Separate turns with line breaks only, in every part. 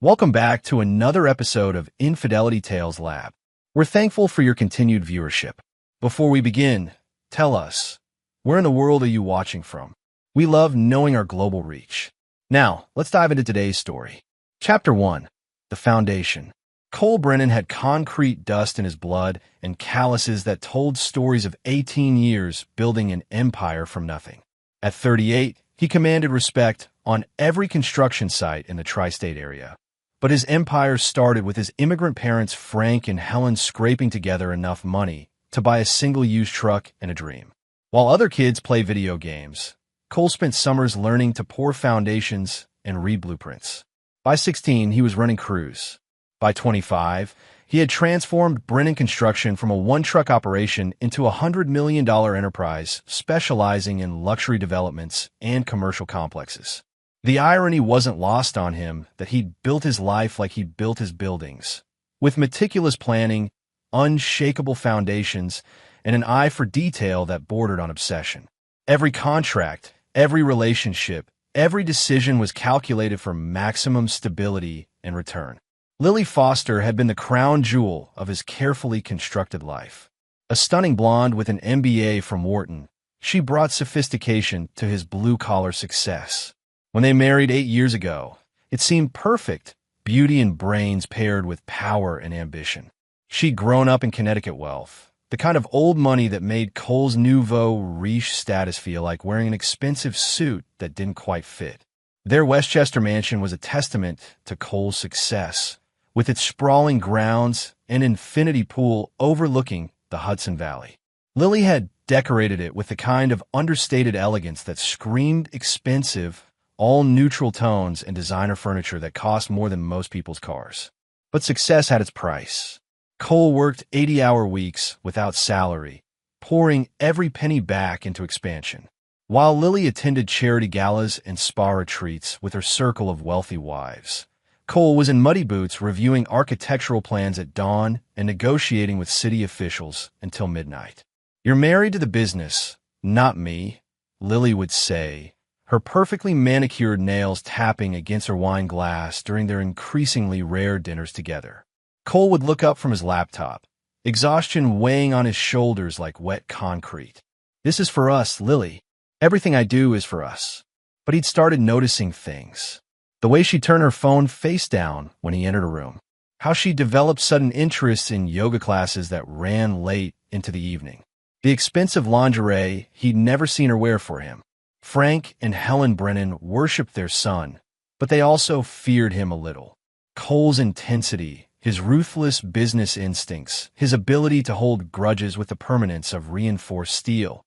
Welcome back to another episode of Infidelity Tales Lab. We're thankful for your continued viewership. Before we begin, tell us, where in the world are you watching from? We love knowing our global reach. Now, let's dive into today's story. Chapter 1. The Foundation. Cole Brennan had concrete dust in his blood and calluses that told stories of 18 years building an empire from nothing. At 38, he commanded respect on every construction site in the tri-state area. But his empire started with his immigrant parents Frank and Helen scraping together enough money to buy a single-use truck and a dream. While other kids play video games, Cole spent summers learning to pour foundations and read blueprints. By 16, he was running crews. By 25, he had transformed Brennan Construction from a one-truck operation into a $100 million enterprise specializing in luxury developments and commercial complexes. The irony wasn't lost on him that he'd built his life like he built his buildings, with meticulous planning, unshakable foundations, and an eye for detail that bordered on obsession. Every contract, every relationship, every decision was calculated for maximum stability and return. Lily Foster had been the crown jewel of his carefully constructed life. A stunning blonde with an MBA from Wharton, she brought sophistication to his blue-collar success. When they married 8 years ago, it seemed perfect, beauty and brains paired with power and ambition. She'd grown up in Connecticut wealth, the kind of old money that made Cole's nouveau riche status feel like wearing an expensive suit that didn't quite fit. Their Westchester mansion was a testament to Cole's success, with its sprawling grounds and infinity pool overlooking the Hudson Valley. Lily had decorated it with the kind of understated elegance that screamed expensive, all neutral tones and designer furniture that cost more than most people's cars. But success had its price. Cole worked 80-hour weeks without salary, pouring every penny back into expansion, while Lily attended charity galas and spa retreats with her circle of wealthy wives. Cole was in muddy boots reviewing architectural plans at dawn and negotiating with city officials until midnight. "You're married to the business, not me," Lily would say, her perfectly manicured nails tapping against her wine glass during their increasingly rare dinners together. Cole would look up from his laptop, exhaustion weighing on his shoulders like wet concrete. "This is for us, Lily. Everything I do is for us." But he'd started noticing things. The way she turned her phone face down when he entered a room. How she developed sudden interests in yoga classes that ran late into the evening. The expensive lingerie he'd never seen her wear for him. Frank and Helen Brennan worshipped their son, but they also feared him a little. Cole's intensity, his ruthless business instincts, his ability to hold grudges with the permanence of reinforced steel.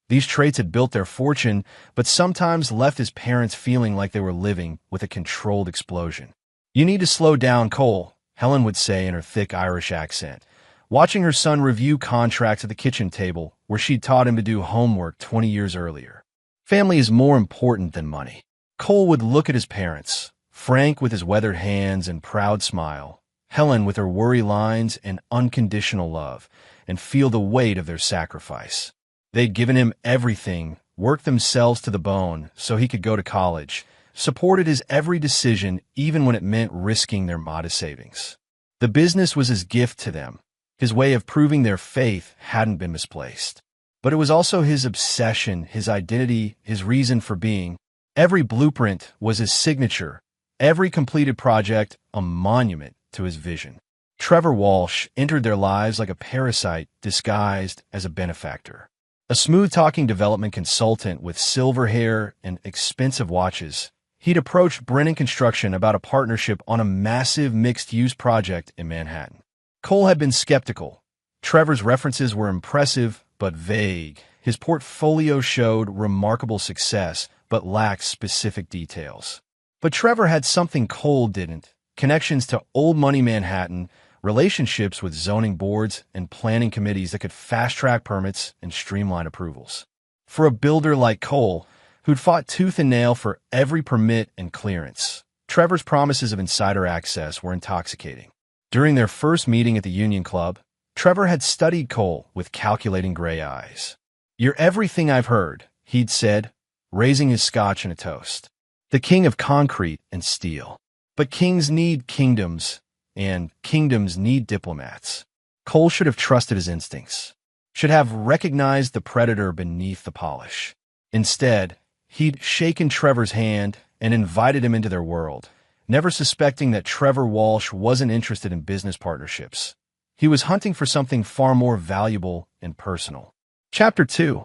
These traits had built their fortune, but sometimes left his parents feeling like they were living with a controlled explosion. "You need to slow down, Cole," Helen would say in her thick Irish accent, watching her son review contracts at the kitchen table where she'd taught him to do homework 20 years earlier. "Family is more important than money." Cole would look at his parents, Frank with his weathered hands and proud smile, Helen with her worry lines and unconditional love, and feel the weight of their sacrifice. They'd given him everything, worked themselves to the bone so he could go to college, supported his every decision even when it meant risking their modest savings. The business was his gift to them, his way of proving their faith hadn't been misplaced. But it was also his obsession, his identity, his reason for being. Every blueprint was his signature, every completed project a monument to his vision. Trevor Walsh entered their lives like a parasite disguised as a benefactor. A smooth-talking development consultant with silver hair and expensive watches, he'd approached Brennan Construction about a partnership on a massive mixed-use project in Manhattan. Cole had been skeptical. Trevor's references were impressive, but vague. His portfolio showed remarkable success, but lacked specific details. But Trevor had something Cole didn't: connections to old money Manhattan, relationships with zoning boards and planning committees that could fast-track permits and streamline approvals. For a builder like Cole, who'd fought tooth and nail for every permit and clearance, Trevor's promises of insider access were intoxicating. During their first meeting at the Union Club, Trevor had studied Cole with calculating gray eyes. "You're everything I've heard," he'd said, raising his scotch in a toast. "The king of concrete and steel." But kings need kingdoms, and kingdoms need diplomats. Cole should have trusted his instincts, should have recognized the predator beneath the polish. Instead, he'd shaken Trevor's hand and invited him into their world, never suspecting that Trevor Walsh wasn't interested in business partnerships. He was hunting for something far more valuable and personal. Chapter 2.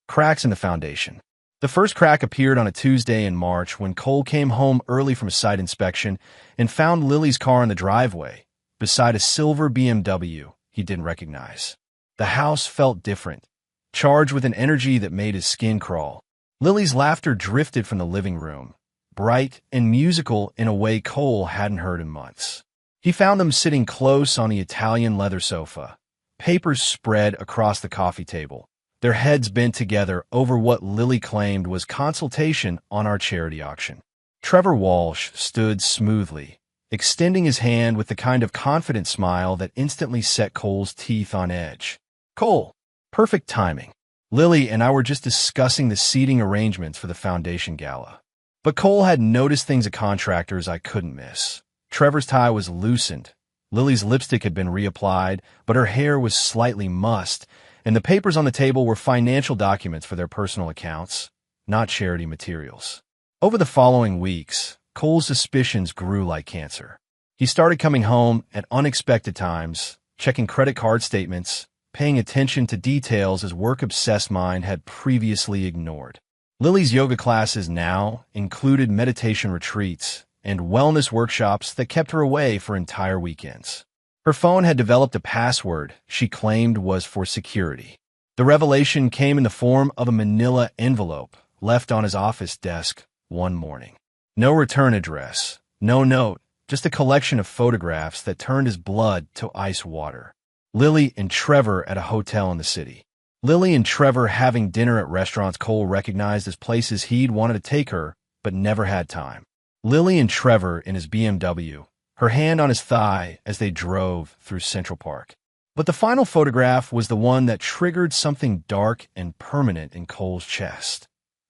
Cracks in the Foundation. The first crack appeared on a Tuesday in March when Cole came home early from a site inspection and found Lily's car in the driveway, beside a silver BMW he didn't recognize. The house felt different, charged with an energy that made his skin crawl. Lily's laughter drifted from the living room, bright and musical in a way Cole hadn't heard in months. He found them sitting close on the Italian leather sofa, papers spread across the coffee table, their heads bent together over what Lily claimed was consultation on our charity auction. Trevor Walsh stood smoothly, extending his hand with the kind of confident smile that instantly set Cole's teeth on edge. "Cole, perfect timing. Lily and I were just discussing the seating arrangements for the foundation gala. But Cole had noticed things at contractors I couldn't miss. Trevor's tie was loosened. Lily's lipstick had been reapplied, but her hair was slightly mussed, and the papers on the table were financial documents for their personal accounts, not charity materials." Over the following weeks, Cole's suspicions grew like cancer. He started coming home at unexpected times, checking credit card statements, paying attention to details his work-obsessed mind had previously ignored. Lily's yoga classes now included meditation retreats and wellness workshops that kept her away for entire weekends. Her phone had developed a password she claimed was for security. The revelation came in the form of a manila envelope left on his office desk one morning. No return address, no note, just a collection of photographs that turned his blood to ice water. Lily and Trevor at a hotel in the city. Lily and Trevor having dinner at restaurants Cole recognized as places he'd wanted to take her, but never had time. Lily and Trevor in his BMW, her hand on his thigh as they drove through Central Park. But the final photograph was the one that triggered something dark and permanent in Cole's chest.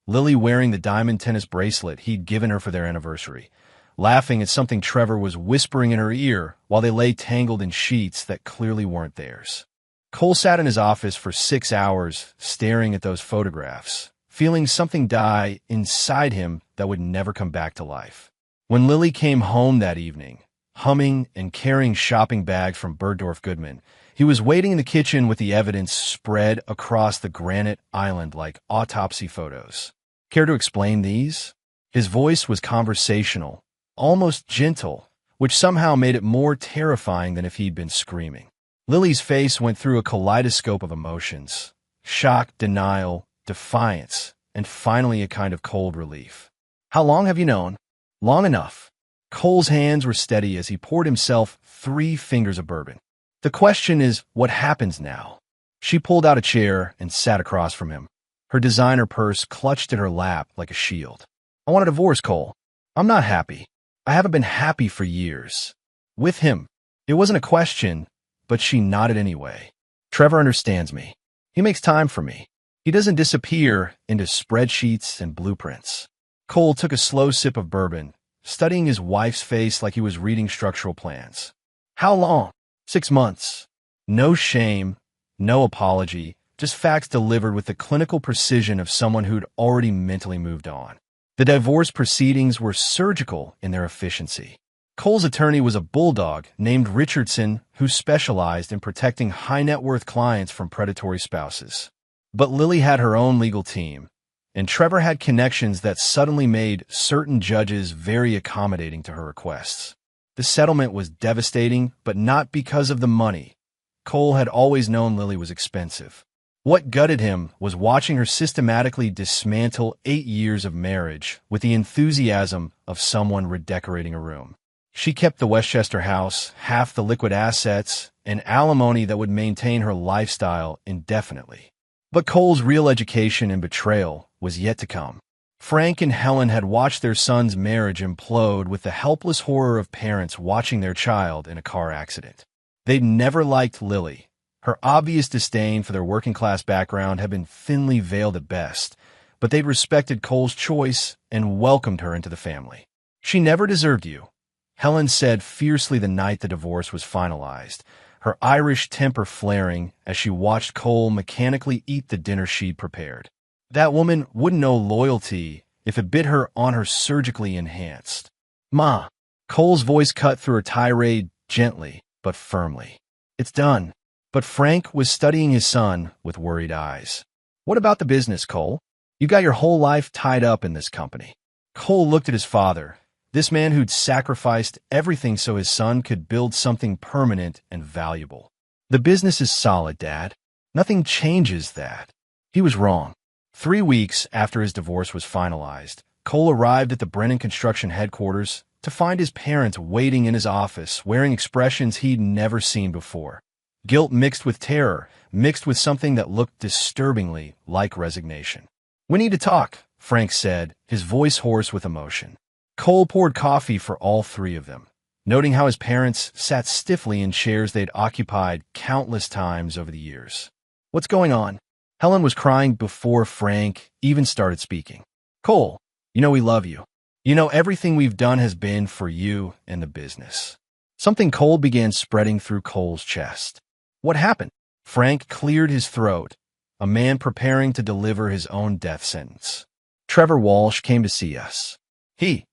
Lily wearing the diamond tennis bracelet he'd given her for their anniversary, laughing at something Trevor was whispering in her ear while they lay tangled in sheets that clearly weren't theirs. Cole sat in his office for 6 hours, staring at those photographs, feeling something die inside him that would never come back to life. When Lily came home that evening, humming and carrying shopping bags from Bergdorf Goodman, he was waiting in the kitchen with the evidence spread across the granite island like autopsy photos. "Care to explain these?" His voice was conversational, almost gentle, which somehow made it more terrifying than if he'd been screaming. Lily's face went through a kaleidoscope of emotions: shock, denial, defiance, and finally a kind of cold relief. "How long have you known?" "Long enough." Cole's hands were steady as he poured himself 3 fingers of bourbon. "The question is, what happens now?" She pulled out a chair and sat across from him, her designer purse clutched at her lap like a shield. "I want a divorce, Cole. I'm not happy. I haven't been happy for years. With him." It wasn't a question, but she nodded anyway. "Trevor understands me. He makes time for me. He doesn't disappear into spreadsheets and blueprints." Cole took a slow sip of bourbon, studying his wife's face like he was reading structural plans. "How long?" 6 months. No shame, no apology, just facts delivered with the clinical precision of someone who'd already mentally moved on. The divorce proceedings were surgical in their efficiency. Cole's attorney was a bulldog named Richardson who specialized in protecting high-net-worth clients from predatory spouses. But Lily had her own legal team, and Trevor had connections that suddenly made certain judges very accommodating to her requests. The settlement was devastating, but not because of the money. Cole had always known Lily was expensive. What gutted him was watching her systematically dismantle 8 years of marriage with the enthusiasm of someone redecorating a room. She kept the Westchester house, half the liquid assets, and alimony that would maintain her lifestyle indefinitely. But Cole's real education and betrayal was yet to come. Frank and Helen had watched their son's marriage implode with the helpless horror of parents watching their child in a car accident. They'd never liked Lily. Her obvious disdain for their working-class background had been thinly veiled at best, but they'd respected Cole's choice and welcomed her into the family. "She never deserved you," Helen said fiercely the night the divorce was finalized, her Irish temper flaring as she watched Cole mechanically eat the dinner she'd prepared. That woman wouldn't know loyalty if it bit her on her surgically enhanced. Ma, Cole's voice cut through her tirade gently but firmly. It's done. But Frank was studying his son with worried eyes. What about the business, Cole? You got your whole life tied up in this company. Cole looked at his father, this man who'd sacrificed everything so his son could build something permanent and valuable. The business is solid, Dad. Nothing changes that. He was wrong. 3 weeks after his divorce was finalized, Cole arrived at the Brennan Construction headquarters to find his parents waiting in his office, wearing expressions he'd never seen before. Guilt mixed with terror, mixed with something that looked disturbingly like resignation. "We need to talk," Frank said, his voice hoarse with emotion. Cole poured coffee for all three of them, noting how his parents sat stiffly in chairs they'd occupied countless times over the years. "What's going on?" Helen was crying before Frank even started speaking. "Cole, you know we love you. You know everything we've done has been for you and the business." Something cold began spreading through Cole's chest. What happened? Frank cleared his throat, a man preparing to deliver his own death sentence. "Trevor Walsh came to see us. He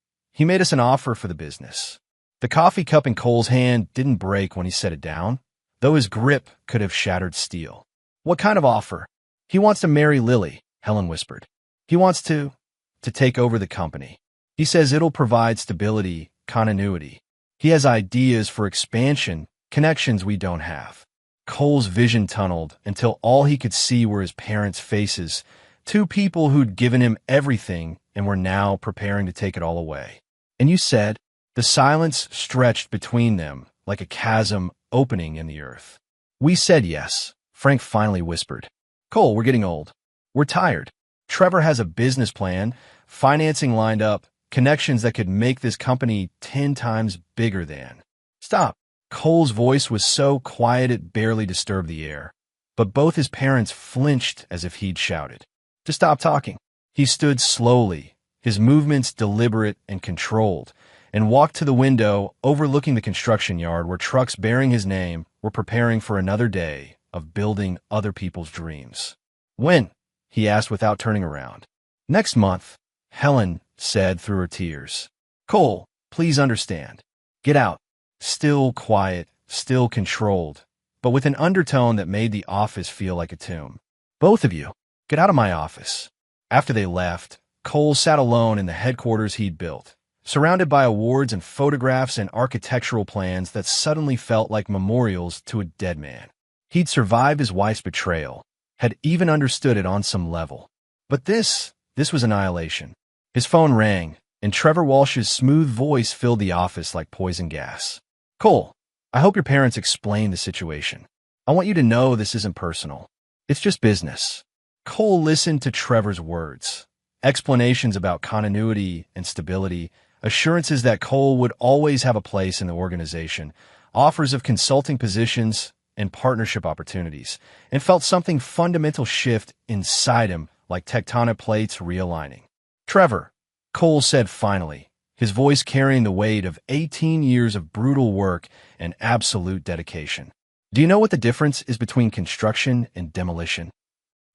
made us an offer for the business." The coffee cup in Cole's hand didn't break when he set it down, though his grip could have shattered steel. "What kind of offer?" "He wants to marry Lily," Helen whispered. "He wants to take over the company. He says it'll provide stability, continuity. He has ideas for expansion, connections we don't have." Cole's vision tunneled until all he could see were his parents' faces, two people who'd given him everything and were now preparing to take it all away. "And you said?" The silence stretched between them like a chasm opening in the earth. "We said yes," Frank finally whispered. "Cole, we're getting old. We're tired. Trevor has a business plan, financing lined up, connections that could make this company 10 times bigger than." "Stop." Cole's voice was so quiet it barely disturbed the air, but both his parents flinched as if he'd shouted. "To stop talking." He stood slowly, his movements deliberate and controlled, and walked to the window overlooking the construction yard where trucks bearing his name were preparing for another day of building other people's dreams. "When?" he asked without turning around. "Next month," Helen said through her tears. "Cole, please understand. Get out." Still quiet, still controlled, but with an undertone that made the office feel like a tomb. "Both of you, get out of my office." After they left, Cole sat alone in the headquarters he'd built, surrounded by awards and photographs and architectural plans that suddenly felt like memorials to a dead man. He'd survived his wife's betrayal, had even understood it on some level. But this was annihilation. His phone rang, and Trevor Walsh's smooth voice filled the office like poison gas. "Cole, I hope your parents explain the situation. I want you to know this isn't personal. It's just business." Cole listened to Trevor's words, explanations about continuity and stability, assurances that Cole would always have a place in the organization, offers of consulting positions and partnership opportunities, and felt something fundamental shift inside him like tectonic plates realigning. "Trevor," Cole said finally, his voice carrying the weight of 18 years of brutal work and absolute dedication. "Do you know what the difference is between construction and demolition?"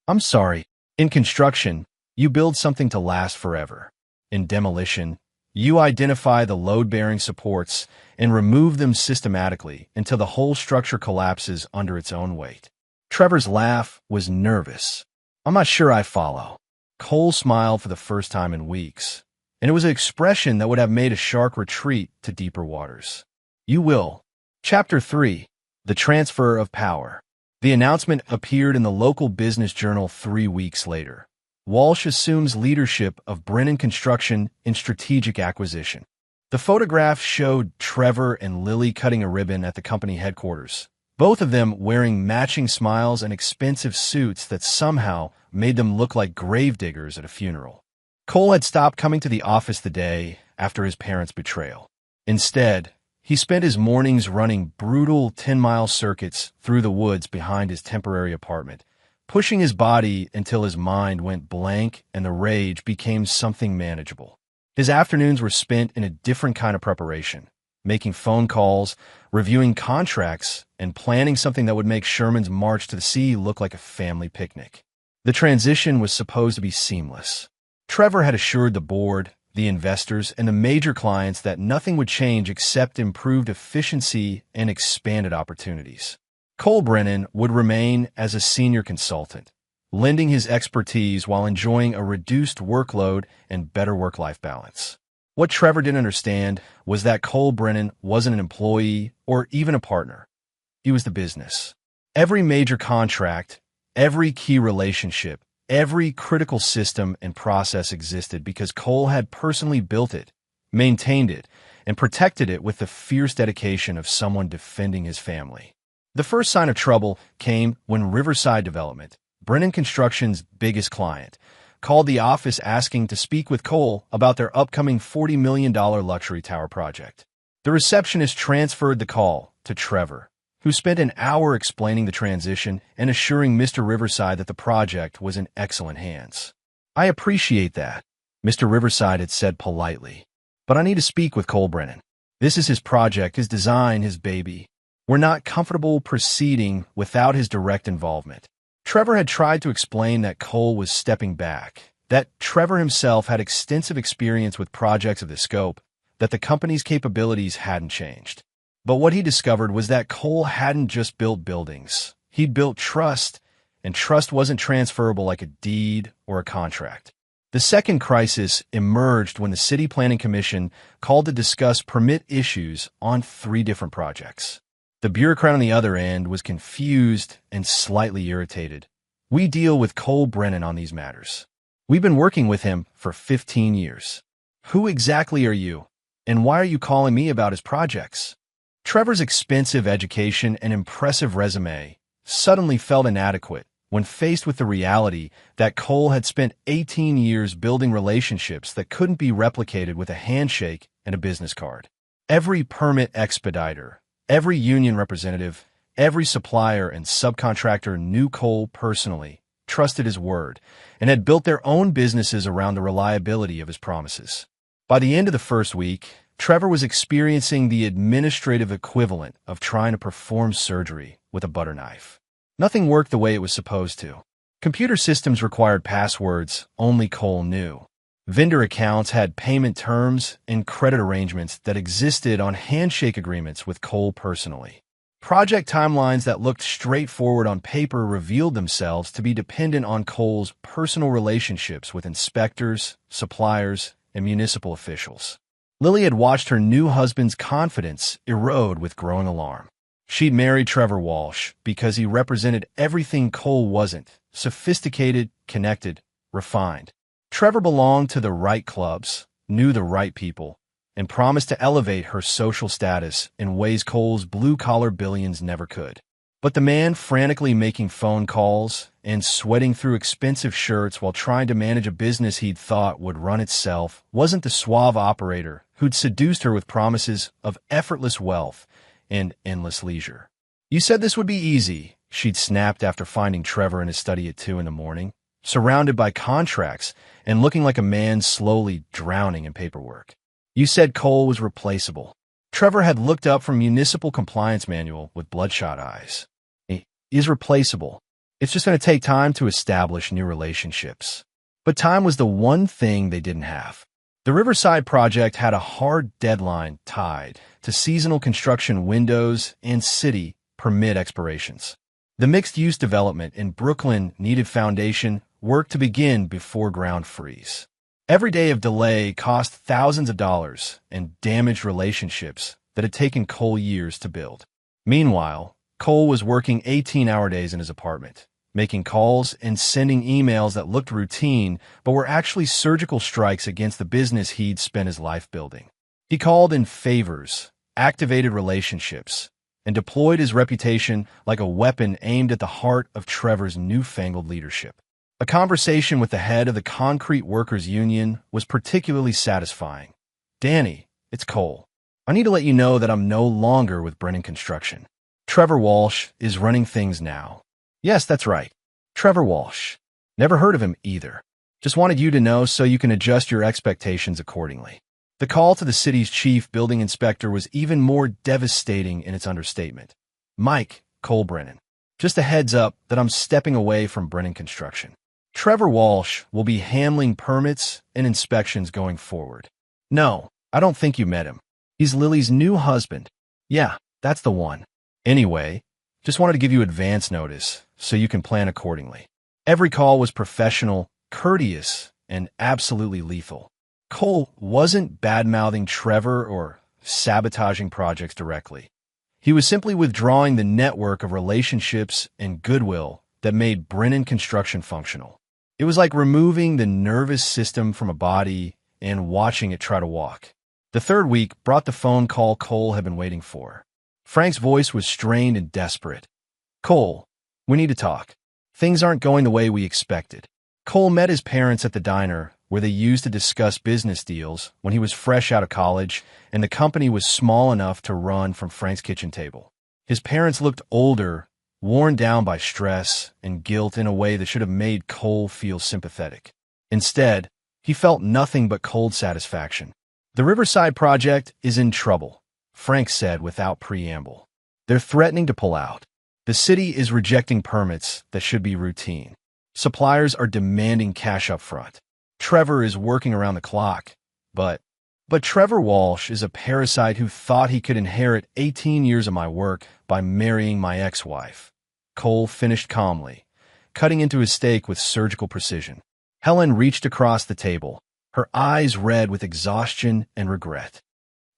"I'm sorry. In construction, you build something to last forever. In demolition, you identify the load-bearing supports and remove them systematically until the whole structure collapses under its own weight." Trevor's laugh was nervous. "I'm not sure I follow." Cole smiled for the first time in weeks, and it was an expression that would have made a shark retreat to deeper waters. "You will." Chapter 3. The Transfer of Power. The announcement appeared in the local business journal 3 weeks later. Walsh assumes leadership of Brennan Construction in strategic acquisition. The photograph showed Trevor and Lily cutting a ribbon at the company headquarters, both of them wearing matching smiles and expensive suits that somehow made them look like gravediggers at a funeral. Cole had stopped coming to the office the day after his parents' betrayal. Instead, he spent his mornings running brutal 10-mile circuits through the woods behind his temporary apartment, pushing his body until his mind went blank and the rage became something manageable. His afternoons were spent in a different kind of preparation, making phone calls, reviewing contracts, and planning something that would make Sherman's march to the sea look like a family picnic. The transition was supposed to be seamless. Trevor had assured the board, the investors, and the major clients that nothing would change except improved efficiency and expanded opportunities. Cole Brennan would remain as a senior consultant, lending his expertise while enjoying a reduced workload and better work-life balance. What Trevor didn't understand was that Cole Brennan wasn't an employee or even a partner. He was the business. Every major contract, every key relationship, every critical system and process existed because Cole had personally built it, maintained it, and protected it with the fierce dedication of someone defending his family. The first sign of trouble came when Riverside Development, Brennan Construction's biggest client, called the office asking to speak with Cole about their upcoming $40 million luxury tower project. The receptionist transferred the call to Trevor, who spent an hour explaining the transition and assuring Mr. Riverside that the project was in excellent hands. "I appreciate that," Mr. Riverside had said politely, "but I need to speak with Cole Brennan. This is his project, his design, his baby. We're not comfortable proceeding without his direct involvement." Trevor had tried to explain that Cole was stepping back, that Trevor himself had extensive experience with projects of this scope, that the company's capabilities hadn't changed. But what he discovered was that Cole hadn't just built buildings. He'd built trust, and trust wasn't transferable like a deed or a contract. The second crisis emerged when the City Planning Commission called to discuss permit issues on 3 different projects. The bureaucrat on the other end was confused and slightly irritated. "We deal with Cole Brennan on these matters. We've been working with him for 15 years. Who exactly are you, and why are you calling me about his projects?" Trevor's expensive education and impressive resume suddenly felt inadequate when faced with the reality that Cole had spent 18 years building relationships that couldn't be replicated with a handshake and a business card. Every permit expediter, every union representative, every supplier and subcontractor knew Cole personally, trusted his word, and had built their own businesses around the reliability of his promises. By the end of the first week, Trevor was experiencing the administrative equivalent of trying to perform surgery with a butter knife. Nothing worked the way it was supposed to. Computer systems required passwords only Cole knew. Vendor accounts had payment terms and credit arrangements that existed on handshake agreements with Cole personally. Project timelines that looked straightforward on paper revealed themselves to be dependent on Cole's personal relationships with inspectors, suppliers, and municipal officials. Lily had watched her new husband's confidence erode with growing alarm. She'd married Trevor Walsh because he represented everything Cole wasn't: sophisticated, connected, refined. Trevor belonged to the right clubs, knew the right people, and promised to elevate her social status in ways Cole's blue-collar billions never could. But the man frantically making phone calls and sweating through expensive shirts while trying to manage a business he'd thought would run itself wasn't the suave operator who'd seduced her with promises of effortless wealth and endless leisure. "You said this would be easy," she'd snapped after finding Trevor in his study at 2 a.m, surrounded by contracts and looking like a man slowly drowning in paperwork. "You said Cole was replaceable." Trevor had looked up from municipal compliance manual with bloodshot eyes. "He is replaceable. It's just going to take time to establish new relationships." But time was the one thing they didn't have. The Riverside project had a hard deadline tied to seasonal construction windows and city permit expirations. The mixed-use development in Brooklyn needed foundation work to begin before ground freeze. Every day of delay cost thousands of dollars and damaged relationships that had taken Cole years to build. Meanwhile, Cole was working 18-hour days in his apartment, making calls and sending emails that looked routine but were actually surgical strikes against the business he'd spent his life building. He called in favors, activated relationships, and deployed his reputation like a weapon aimed at the heart of Trevor's newfangled leadership. A conversation with the head of the Concrete Workers Union was particularly satisfying. "Danny, it's Cole. I need to let you know that I'm no longer with Brennan Construction. Trevor Walsh is running things now." "Yes, that's right. Trevor Walsh. Never heard of him either. Just wanted you to know so you can adjust your expectations accordingly." The call to the city's chief building inspector was even more devastating in its understatement. "Mike, Cole Brennan. Just a heads up that I'm stepping away from Brennan Construction. Trevor Walsh will be handling permits and inspections going forward." "No, I don't think you met him. He's Lily's new husband." "Yeah, that's the one. Anyway, just wanted to give you advance notice so you can plan accordingly." Every call was professional, courteous, and absolutely lethal. Cole wasn't bad-mouthing Trevor or sabotaging projects directly. He was simply withdrawing the network of relationships and goodwill that made Brennan Construction functional. It was like removing the nervous system from a body and watching it try to walk. The third week brought the phone call Cole had been waiting for. Frank's voice was strained and desperate. "Cole, we need to talk. Things aren't going the way we expected." Cole met his parents at the diner where they used to discuss business deals when he was fresh out of college and the company was small enough to run from Frank's kitchen table. His parents looked older, worn down by stress and guilt in a way that should have made Cole feel sympathetic. Instead, he felt nothing but cold satisfaction. "The Riverside project is in trouble," Frank said without preamble. "They're threatening to pull out. The city is rejecting permits that should be routine. Suppliers are demanding cash up front. Trevor is working around the clock, but Trevor Walsh is a parasite who thought he could inherit 18 years of my work by marrying my ex-wife." Cole finished calmly, cutting into his steak with surgical precision. Helen reached across the table, her eyes red with exhaustion and regret.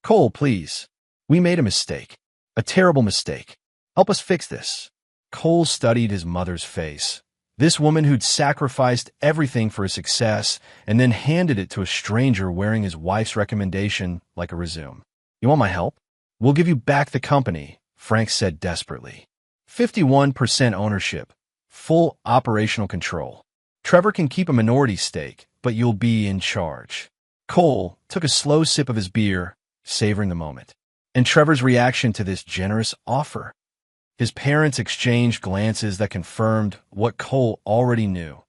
"Cole, please. We made a mistake. A terrible mistake. Help us fix this." Cole studied his mother's face. This woman who'd sacrificed everything for his success and then handed it to a stranger wearing his wife's recommendation like a resume. "You want my help? We'll give you back the company," Frank said desperately. 51% ownership, full operational control. Trevor can keep a minority stake, but you'll be in charge. Cole took a slow sip of his beer, savoring the moment. And Trevor's reaction to this generous offer? His parents exchanged glances that confirmed what Cole already knew.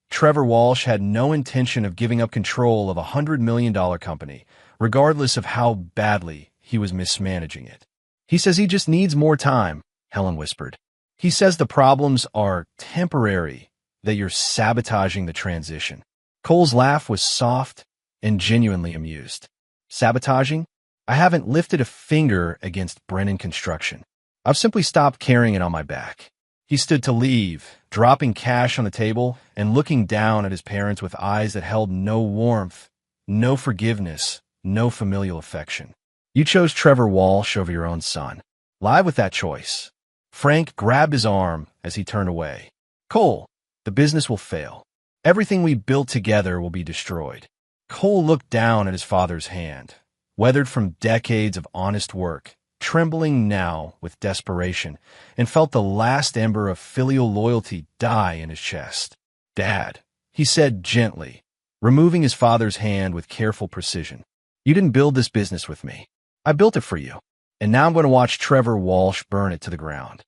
Trevor Walsh had no intention of giving up control of a $100 million company, regardless of how badly he was mismanaging it. "He says he just needs more time," Helen whispered. "He says the problems are temporary, that you're sabotaging the transition." Cole's laugh was soft and genuinely amused. "Sabotaging? I haven't lifted a finger against Brennan Construction. I've simply stopped carrying it on my back." He stood to leave, dropping cash on the table and looking down at his parents with eyes that held no warmth, no forgiveness, no familial affection. "You chose Trevor Walsh over your own son. Live with that choice." Frank grabbed his arm as he turned away. "Cole, the business will fail. Everything we built together will be destroyed." Cole looked down at his father's hand, weathered from decades of honest work, trembling now with desperation, and felt the last ember of filial loyalty die in his chest. "Dad," he said gently, removing his father's hand with careful precision. "You didn't build this business with me. I built it for you, and now I'm going to watch Trevor Walsh burn it to the ground."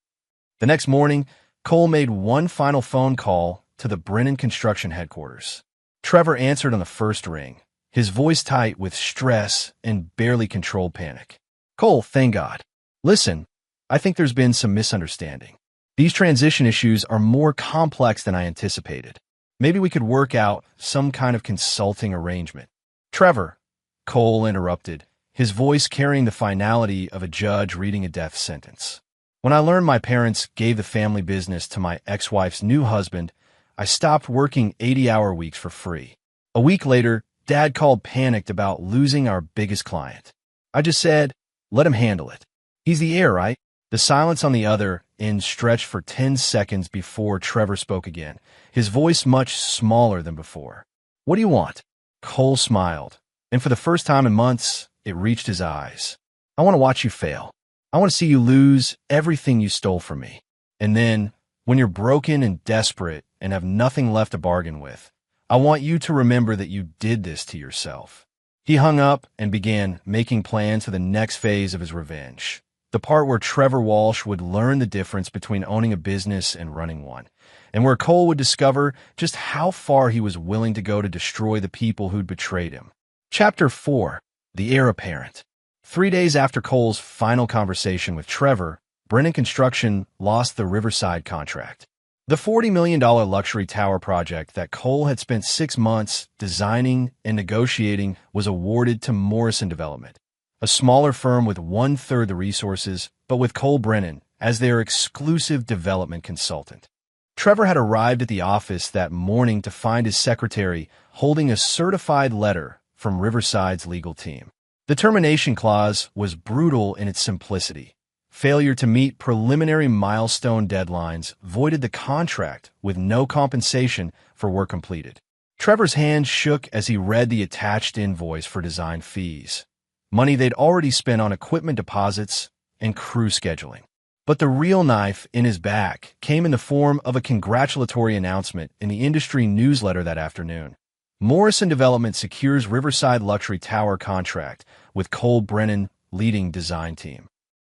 The next morning, Cole made one final phone call to the Brennan Construction headquarters. Trevor answered on the first ring, his voice tight with stress and barely controlled panic. "Cole, thank God. Listen, I think there's been some misunderstanding. These transition issues are more complex than I anticipated. Maybe we could work out some kind of consulting arrangement." "Trevor," Cole interrupted, his voice carrying the finality of a judge reading a death sentence. "When I learned my parents gave the family business to my ex-wife's new husband, I stopped working 80-hour weeks for free. A week later, Dad called panicked about losing our biggest client. I just said, let him handle it. He's the heir, right?" The silence on the other end stretched for 10 seconds before Trevor spoke again, his voice much smaller than before. "What do you want?" Cole smiled, and for the first time in months, it reached his eyes. "I want to watch you fail. I want to see you lose everything you stole from me. And then, when you're broken and desperate and have nothing left to bargain with, I want you to remember that you did this to yourself." He hung up and began making plans for the next phase of his revenge, the part where Trevor Walsh would learn the difference between owning a business and running one, and where Cole would discover just how far he was willing to go to destroy the people who'd betrayed him. Chapter 4. The heir apparent. 3 days after Cole's final conversation with Trevor, Brennan Construction lost the Riverside contract. The $40 million luxury tower project that Cole had spent 6 months designing and negotiating was awarded to Morrison Development, a smaller firm with one-third the resources, but with Cole Brennan as their exclusive development consultant. Trevor had arrived at the office that morning to find his secretary holding a certified letter from Riverside's legal team. The termination clause was brutal in its simplicity. Failure to meet preliminary milestone deadlines voided the contract with no compensation for work completed. Trevor's hand shook as he read the attached invoice for design fees, money they'd already spent on equipment deposits and crew scheduling. But the real knife in his back came in the form of a congratulatory announcement in the industry newsletter that afternoon. Morrison Development secures Riverside Luxury Tower contract with Cole Brennan leading design team.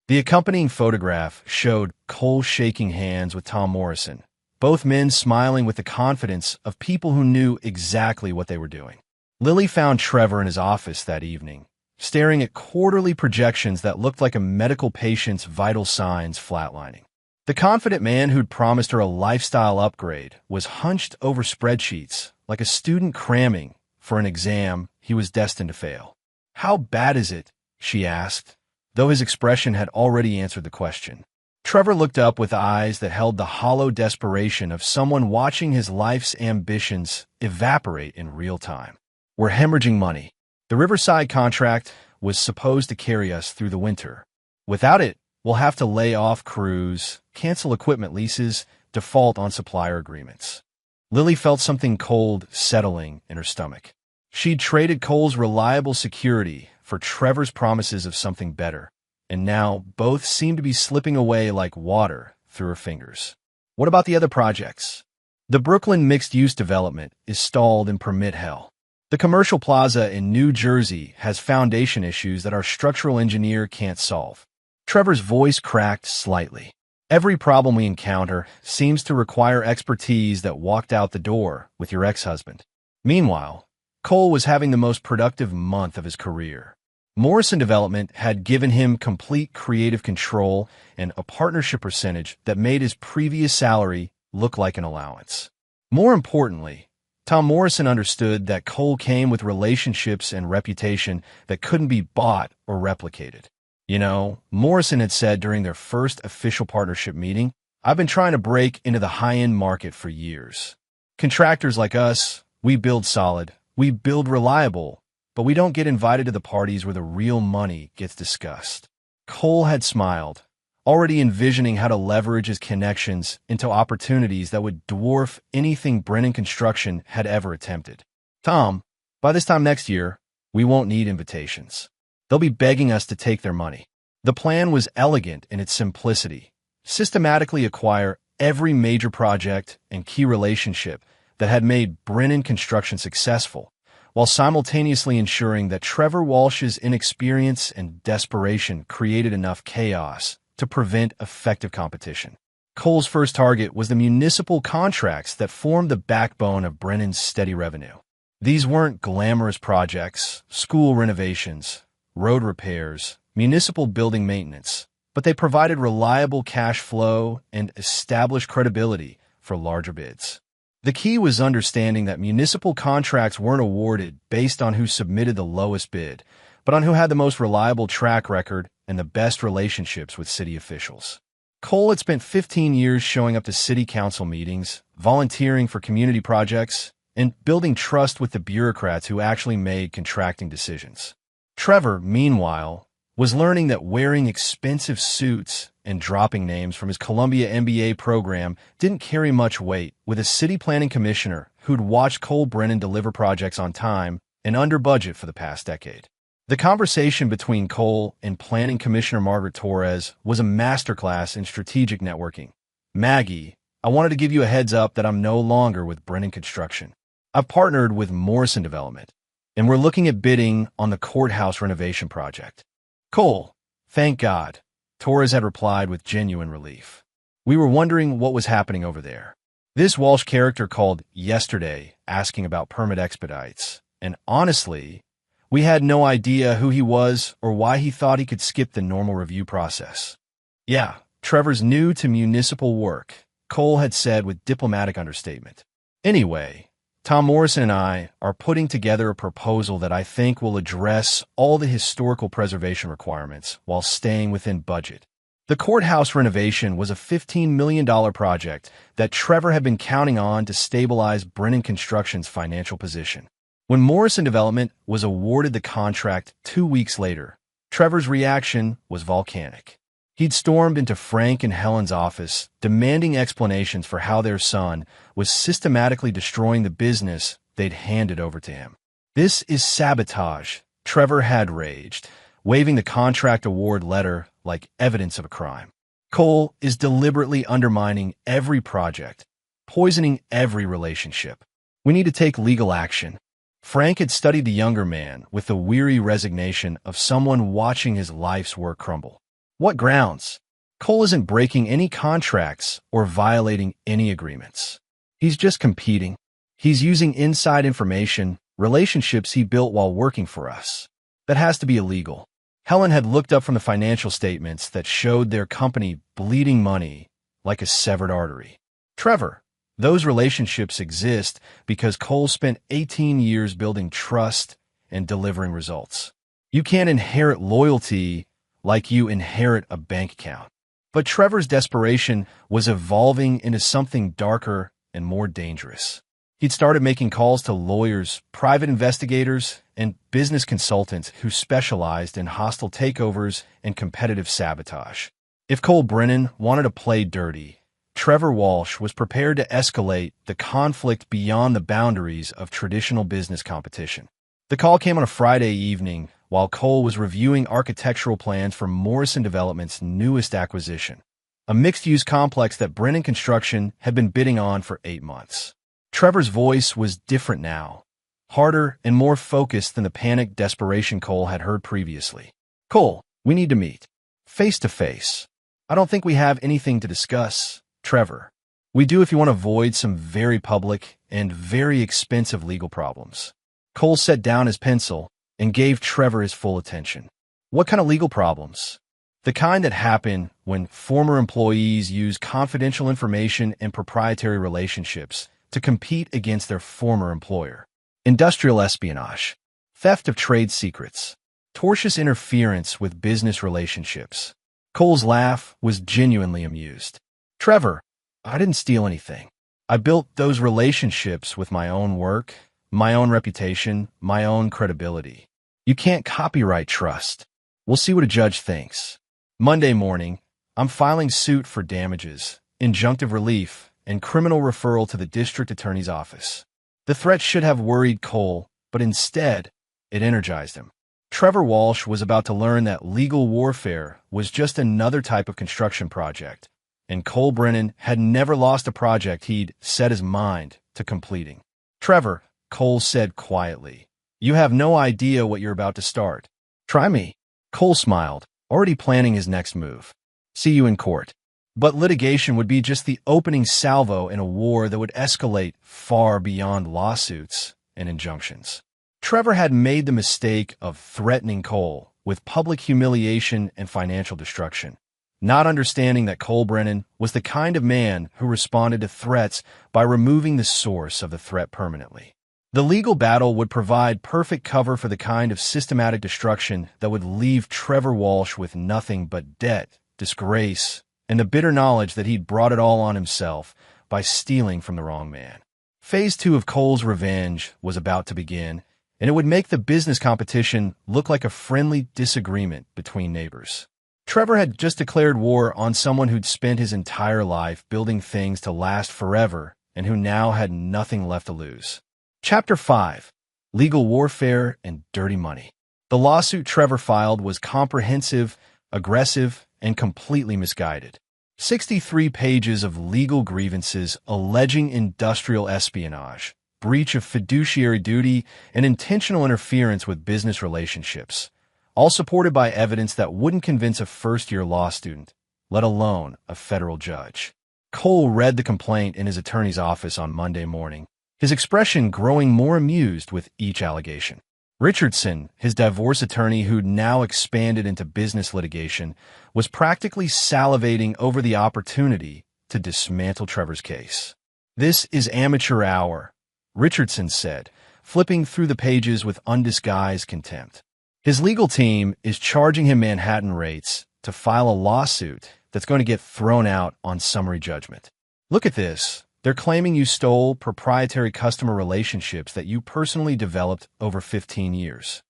The accompanying photograph showed Cole shaking hands with Tom Morrison, both men smiling with the confidence of people who knew exactly what they were doing. Lily found Trevor in his office that evening, staring at quarterly projections that looked like a medical patient's vital signs flatlining. The confident man who'd promised her a lifestyle upgrade was hunched over spreadsheets like a student cramming for an exam he was destined to fail. "How bad is it?" she asked, though his expression had already answered the question. Trevor looked up with eyes that held the hollow desperation of someone watching his life's ambitions evaporate in real time. "We're hemorrhaging money. The Riverside contract was supposed to carry us through the winter. Without it, we'll have to lay off crews, cancel equipment leases, default on supplier agreements." Lily felt something cold settling in her stomach. She'd traded Cole's reliable security for Trevor's promises of something better, and now both seemed to be slipping away like water through her fingers. What about the other projects? The Brooklyn mixed-use development is stalled in permit hell. The commercial plaza in New Jersey has foundation issues that our structural engineer can't solve. Trevor's voice cracked slightly. Every problem we encounter seems to require expertise that walked out the door with your ex-husband. Meanwhile, Cole was having the most productive month of his career. Morrison Development had given him complete creative control and a partnership percentage that made his previous salary look like an allowance. More importantly, Tom Morrison understood that Cole came with relationships and reputation that couldn't be bought or replicated. You know, Morrison had said during their first official partnership meeting, "I've been trying to break into the high-end market for years. Contractors like us, we build solid, we build reliable, but we don't get invited to the parties where the real money gets discussed." Cole had smiled, already envisioning how to leverage his connections into opportunities that would dwarf anything Brennan Construction had ever attempted. "Tom, by this time next year, we won't need invitations. They'll be begging us to take their money." The plan was elegant in its simplicity. Systematically acquire every major project and key relationship that had made Brennan Construction successful, while simultaneously ensuring that Trevor Walsh's inexperience and desperation created enough chaos to prevent effective competition. Cole's first target was the municipal contracts that formed the backbone of Brennan's steady revenue. These weren't glamorous projects, school renovations, road repairs, municipal building maintenance, but they provided reliable cash flow and established credibility for larger bids. The key was understanding that municipal contracts weren't awarded based on who submitted the lowest bid, but on who had the most reliable track record and the best relationships with city officials. Cole had spent 15 years showing up to city council meetings, volunteering for community projects, and building trust with the bureaucrats who actually made contracting decisions. Trevor, meanwhile, was learning that wearing expensive suits and dropping names from his Columbia MBA program didn't carry much weight with a city planning commissioner who'd watched Cole Brennan deliver projects on time and under budget for the past decade. The conversation between Cole and Planning Commissioner Margaret Torres was a masterclass in strategic networking. "Maggie, I wanted to give you a heads up that I'm no longer with Brennan Construction. I've partnered with Morrison Development, and we're looking at bidding on the courthouse renovation project." "Cole, thank God," Torres had replied with genuine relief. "We were wondering what was happening over there." This Walsh character called yesterday asking about permit expedites, and honestly, We had no idea who he was or why he thought he could skip the normal review process. Yeah, Trevor's new to municipal work, Cole had said with diplomatic understatement. Anyway, Tom Morrison and I are putting together a proposal that I think will address all the historical preservation requirements while staying within budget. The courthouse renovation was a $15 million project that Trevor had been counting on to stabilize Brennan Construction's financial position. When Morrison Development was awarded the contract 2 weeks later, Trevor's reaction was volcanic. He'd stormed into Frank and Helen's office, demanding explanations for how their son was systematically destroying the business they'd handed over to him. "This is sabotage," Trevor had raged, waving the contract award letter like evidence of a crime. "Cole is deliberately undermining every project, poisoning every relationship. We need to take legal action." Frank had studied the younger man with the weary resignation of someone watching his life's work crumble. "What grounds? Cole isn't breaking any contracts or violating any agreements. He's just competing. He's using inside information, relationships he built while working for us. That has to be illegal." Helen had looked up from the financial statements that showed their company bleeding money like a severed artery. "Trevor, those relationships exist because Cole spent 18 years building trust and delivering results. You can't inherit loyalty like you inherit a bank account." But Trevor's desperation was evolving into something darker and more dangerous. He'd started making calls to lawyers, private investigators, and business consultants who specialized in hostile takeovers and competitive sabotage. If Cole Brennan wanted to play dirty, Trevor Walsh was prepared to escalate the conflict beyond the boundaries of traditional business competition. The call came on a Friday evening while Cole was reviewing architectural plans for Morrison Development's newest acquisition, a mixed-use complex that Brennan Construction had been bidding on for 8 months. Trevor's voice was different now, harder and more focused than the panicked desperation Cole had heard previously. "Cole, we need to meet. Face to face. I don't think we have anything to discuss, Trevor. We do if you want to avoid some very public and very expensive legal problems." Cole set down his pencil and gave Trevor his full attention. "What kind of legal problems?" "The kind that happen when former employees use confidential information and proprietary relationships to compete against their former employer. Industrial espionage, theft of trade secrets, tortious interference with business relationships." Cole's laugh was genuinely amused. "Trevor, I didn't steal anything. I built those relationships with my own work, my own reputation, my own credibility. You can't copyright trust. We'll see what a judge thinks." Monday morning, I'm filing suit for damages, injunctive relief, and criminal referral to the district attorney's office. The threat should have worried Cole, but instead, it energized him. Trevor Walsh was about to learn that legal warfare was just another type of construction project, and Cole Brennan had never lost a project he'd set his mind to completing. "Trevor," Cole said quietly, "you have no idea what you're about to start." "Try me." Cole smiled, already planning his next move. "See you in court." But litigation would be just the opening salvo in a war that would escalate far beyond lawsuits and injunctions. Trevor had made the mistake of threatening Cole with public humiliation and financial destruction, not understanding that Cole Brennan was the kind of man who responded to threats by removing the source of the threat permanently. The legal battle would provide perfect cover for the kind of systematic destruction that would leave Trevor Walsh with nothing but debt, disgrace, and the bitter knowledge that he'd brought it all on himself by stealing from the wrong man. Phase 2 of Cole's revenge was about to begin, and it would make the business competition look like a friendly disagreement between neighbors. Trevor had just declared war on someone who'd spent his entire life building things to last forever and who now had nothing left to lose. Chapter 5: Legal Warfare and Dirty Money. The lawsuit Trevor filed was comprehensive, aggressive, and completely misguided. 63 pages of legal grievances alleging industrial espionage, breach of fiduciary duty, and intentional interference with business relationships, all supported by evidence that wouldn't convince a first-year law student, let alone a federal judge. Cole read the complaint in his attorney's office on Monday morning, his expression growing more amused with each allegation. Richardson, his divorce attorney who'd now expanded into business litigation, was practically salivating over the opportunity to dismantle Trevor's case. "This is amateur hour," Richardson said, flipping through the pages with undisguised contempt. His legal team is charging him Manhattan rates to file a lawsuit that's going to get thrown out on summary judgment. "Look at this. They're claiming you stole proprietary customer relationships that you personally developed over 15 years.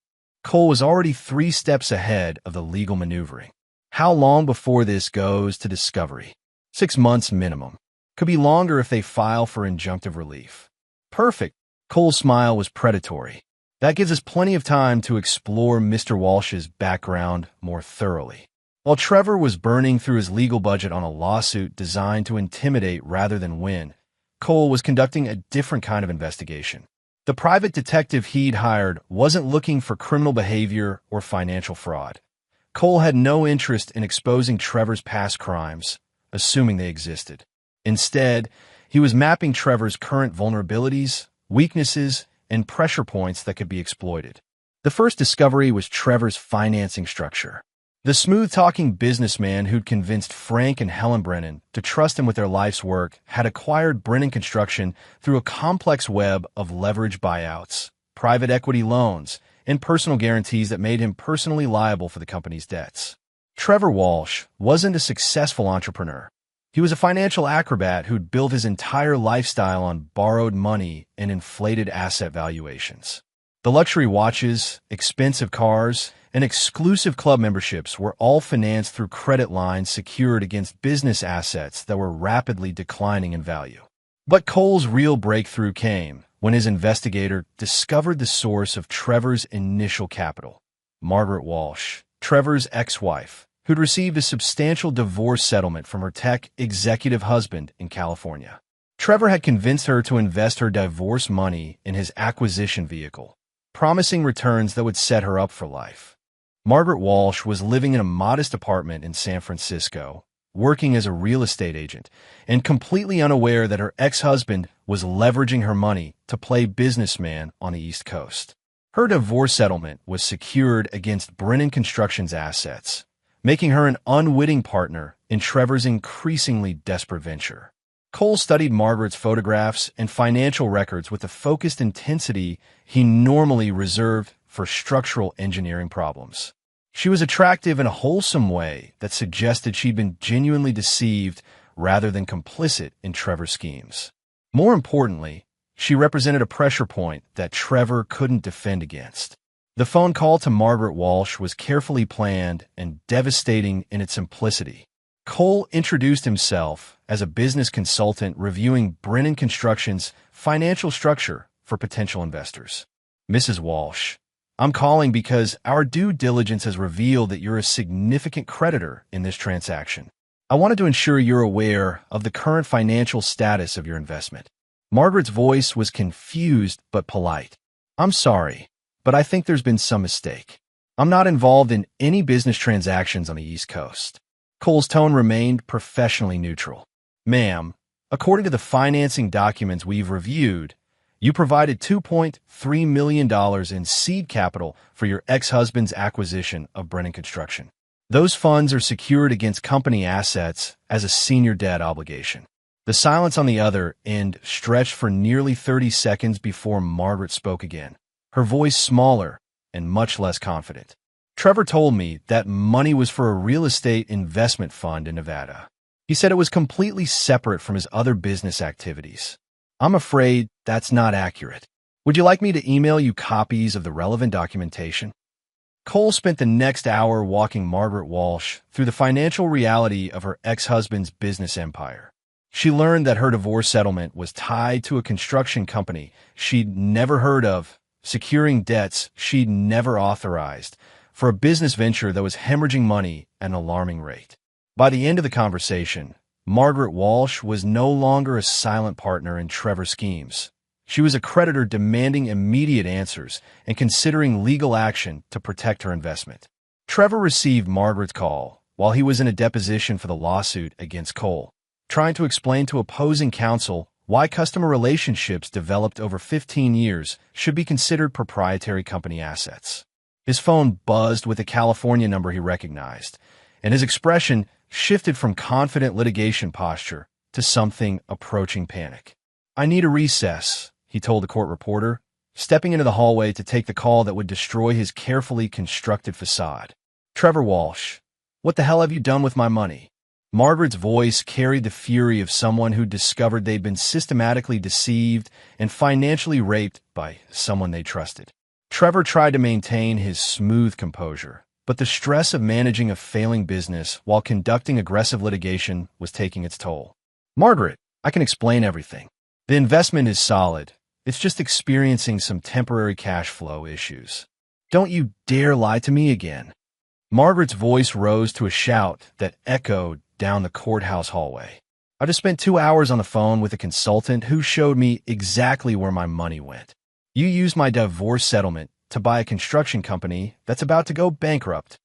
Cole was already 3 steps ahead of the legal maneuvering. "How long before this goes to discovery?" 6 months minimum. Could be longer if they file for injunctive relief. "Perfect." Cole's smile was predatory. "That gives us plenty of time to explore Mr. Walsh's background more thoroughly." While Trevor was burning through his legal budget on a lawsuit designed to intimidate rather than win, Cole was conducting a different kind of investigation. The private detective he'd hired wasn't looking for criminal behavior or financial fraud. Cole had no interest in exposing Trevor's past crimes, assuming they existed. Instead, he was mapping Trevor's current vulnerabilities, weaknesses, and pressure points that could be exploited. The first discovery was Trevor's financing structure. The smooth-talking businessman who'd convinced Frank and Helen Brennan to trust him with their life's work had acquired Brennan Construction through a complex web of leverage buyouts, private equity loans, and personal guarantees that made him personally liable for the company's debts. Trevor Walsh wasn't a successful entrepreneur. He was a financial acrobat who'd built his entire lifestyle on borrowed money and inflated asset valuations. The luxury watches, expensive cars, and exclusive club memberships were all financed through credit lines secured against business assets that were rapidly declining in value. But Cole's real breakthrough came when his investigator discovered the source of Trevor's initial capital. Margaret Walsh, Trevor's ex-wife, who'd received a substantial divorce settlement from her tech executive husband in California. Trevor had convinced her to invest her divorce money in his acquisition vehicle, promising returns that would set her up for life. Margaret Walsh was living in a modest apartment in San Francisco, working as a real estate agent, and completely unaware that her ex-husband was leveraging her money to play businessman on the East Coast. Her divorce settlement was secured against Brennan Construction's assets, making her an unwitting partner in Trevor's increasingly desperate venture. Cole studied Margaret's photographs and financial records with the focused intensity he normally reserved for structural engineering problems. She was attractive in a wholesome way that suggested she'd been genuinely deceived rather than complicit in Trevor's schemes. More importantly, she represented a pressure point that Trevor couldn't defend against. The phone call to Margaret Walsh was carefully planned and devastating in its simplicity. Cole introduced himself as a business consultant reviewing Brennan Construction's financial structure for potential investors. "Mrs. Walsh, I'm calling because our due diligence has revealed that you're a significant creditor in this transaction. I wanted to ensure you're aware of the current financial status of your investment." Margaret's voice was confused but polite. "I'm sorry, but I think there's been some mistake. I'm not involved in any business transactions on the East Coast." Cole's tone remained professionally neutral. "Ma'am, according to the financing documents we've reviewed, you provided $2.3 million in seed capital for your ex-husband's acquisition of Brennan Construction. Those funds are secured against company assets as a senior debt obligation." The silence on the other end stretched for nearly 30 seconds before Margaret spoke again, her voice smaller and much less confident. "Trevor told me that money was for a real estate investment fund in Nevada. He said it was completely separate from his other business activities. I'm afraid that's not accurate. Would you like me to email you copies of the relevant documentation?" Cole spent the next hour walking Margaret Walsh through the financial reality of her ex-husband's business empire. She learned that her divorce settlement was tied to a construction company she'd never heard of, securing debts she'd never authorized, for a business venture that was hemorrhaging money at an alarming rate. By the end of the conversation, Margaret Walsh was no longer a silent partner in Trevor's schemes. She was a creditor demanding immediate answers and considering legal action to protect her investment. Trevor received Margaret's call while he was in a deposition for the lawsuit against Cole, trying to explain to opposing counsel why customer relationships developed over 15 years should be considered proprietary company assets. His phone buzzed with a California number he recognized, and his expression shifted from confident litigation posture to something approaching panic. "I need a recess," he told the court reporter, stepping into the hallway to take the call that would destroy his carefully constructed facade. "Trevor Walsh, what the hell have you done with my money?" Margaret's voice carried the fury of someone who discovered they'd been systematically deceived and financially raped by someone they trusted. Trevor tried to maintain his smooth composure, but the stress of managing a failing business while conducting aggressive litigation was taking its toll. "Margaret, I can explain everything. The investment is solid. It's just experiencing some temporary cash flow issues. Don't you dare lie to me again." Margaret's voice rose to a shout that echoed down the courthouse hallway. "I just spent 2 hours on the phone with a consultant who showed me exactly where my money went. You used my divorce settlement to buy a construction company that's about to go bankrupt."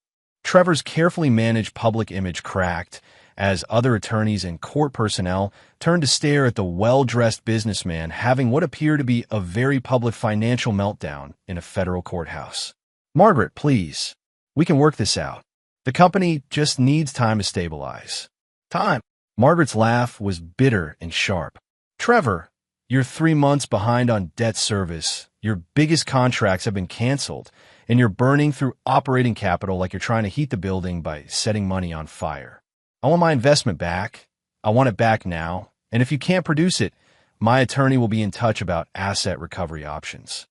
Trevor's carefully managed public image cracked as other attorneys and court personnel turned to stare at the well-dressed businessman having what appeared to be a very public financial meltdown in a federal courthouse. "Margaret, please. We can work this out. The company just needs time to stabilize." "Time?" Margaret's laugh was bitter and sharp. "Trevor, you're 3 months behind on debt service, your biggest contracts have been canceled, and you're burning through operating capital like you're trying to heat the building by setting money on fire. I want my investment back. I want it back now, and if you can't produce it, my attorney will be in touch about asset recovery options."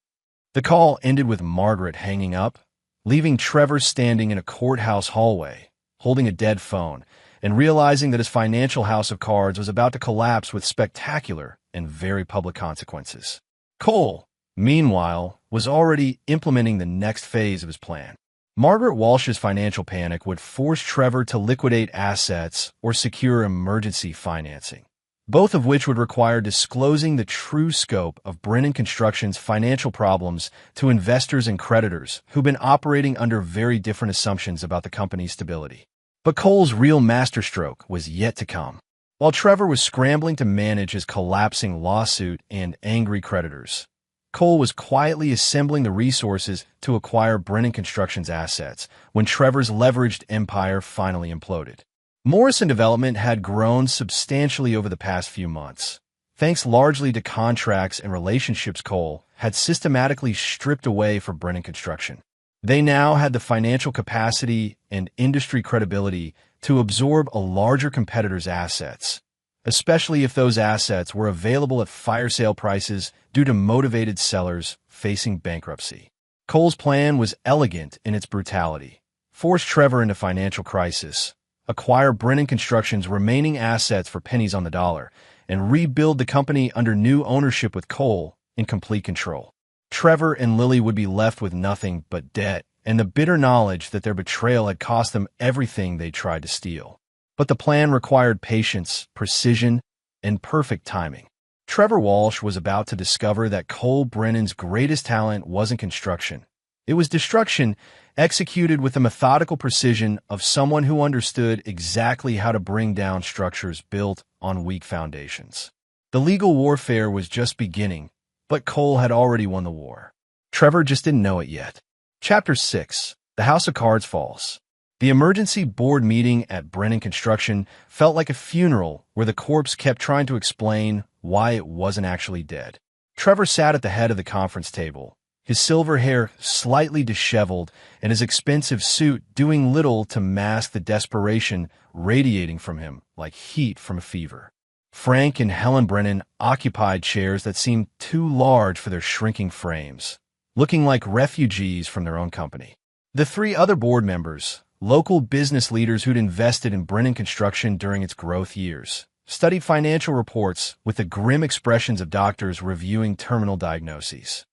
The call ended with Margaret hanging up, leaving Trevor standing in a courthouse hallway, holding a dead phone, and realizing that his financial house of cards was about to collapse with spectacular and very public consequences. Cole, meanwhile, was already implementing the next phase of his plan. Margaret Walsh's financial panic would force Trevor to liquidate assets or secure emergency financing, both of which would require disclosing the true scope of Brennan Construction's financial problems to investors and creditors who've been operating under very different assumptions about the company's stability. But Cole's real masterstroke was yet to come. While Trevor was scrambling to manage his collapsing lawsuit and angry creditors, Cole was quietly assembling the resources to acquire Brennan Construction's assets when Trevor's leveraged empire finally imploded. Morrison Development had grown substantially over the past few months, thanks largely to contracts and relationships Cole had systematically stripped away for Brennan Construction. They now had the financial capacity and industry credibility to absorb a larger competitor's assets, especially if those assets were available at fire sale prices due to motivated sellers facing bankruptcy. Cole's plan was elegant in its brutality: force Trevor into financial crisis, acquire Brennan Construction's remaining assets for pennies on the dollar, and rebuild the company under new ownership with Cole in complete control. Trevor and Lily would be left with nothing but debt and the bitter knowledge that their betrayal had cost them everything they tried to steal. But the plan required patience, precision, and perfect timing. Trevor Walsh was about to discover that Cole Brennan's greatest talent wasn't construction. It was destruction executed with the methodical precision of someone who understood exactly how to bring down structures built on weak foundations. The legal warfare was just beginning, but Cole had already won the war. Trevor just didn't know it yet. Chapter 6: The House of Cards Falls. The emergency board meeting at Brennan Construction felt like a funeral where the corpse kept trying to explain why it wasn't actually dead. Trevor sat at the head of the conference table, his silver hair slightly disheveled and his expensive suit doing little to mask the desperation radiating from him like heat from a fever. Frank and Helen Brennan occupied chairs that seemed too large for their shrinking frames, looking like refugees from their own company. The 3 other board members, local business leaders who'd invested in Brennan Construction during its growth years, studied financial reports with the grim expressions of doctors reviewing terminal diagnoses.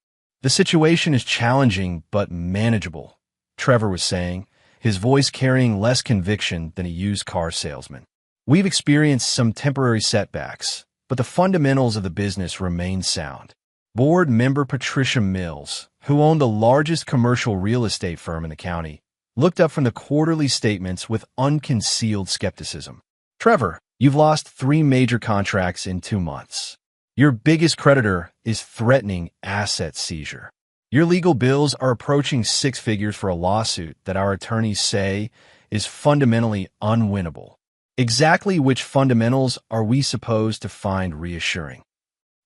"The situation is challenging but manageable," Trevor was saying, his voice carrying less conviction than a used car salesman. "We've experienced some temporary setbacks, but the fundamentals of the business remain sound." Board member Patricia Mills, who owned the largest commercial real estate firm in the county, looked up from the quarterly statements with unconcealed skepticism. "Trevor, you've lost 3 major contracts in 2 months. Your biggest creditor is threatening asset seizure. Your legal bills are approaching six figures for a lawsuit that our attorneys say is fundamentally unwinnable. Exactly which fundamentals are we supposed to find reassuring?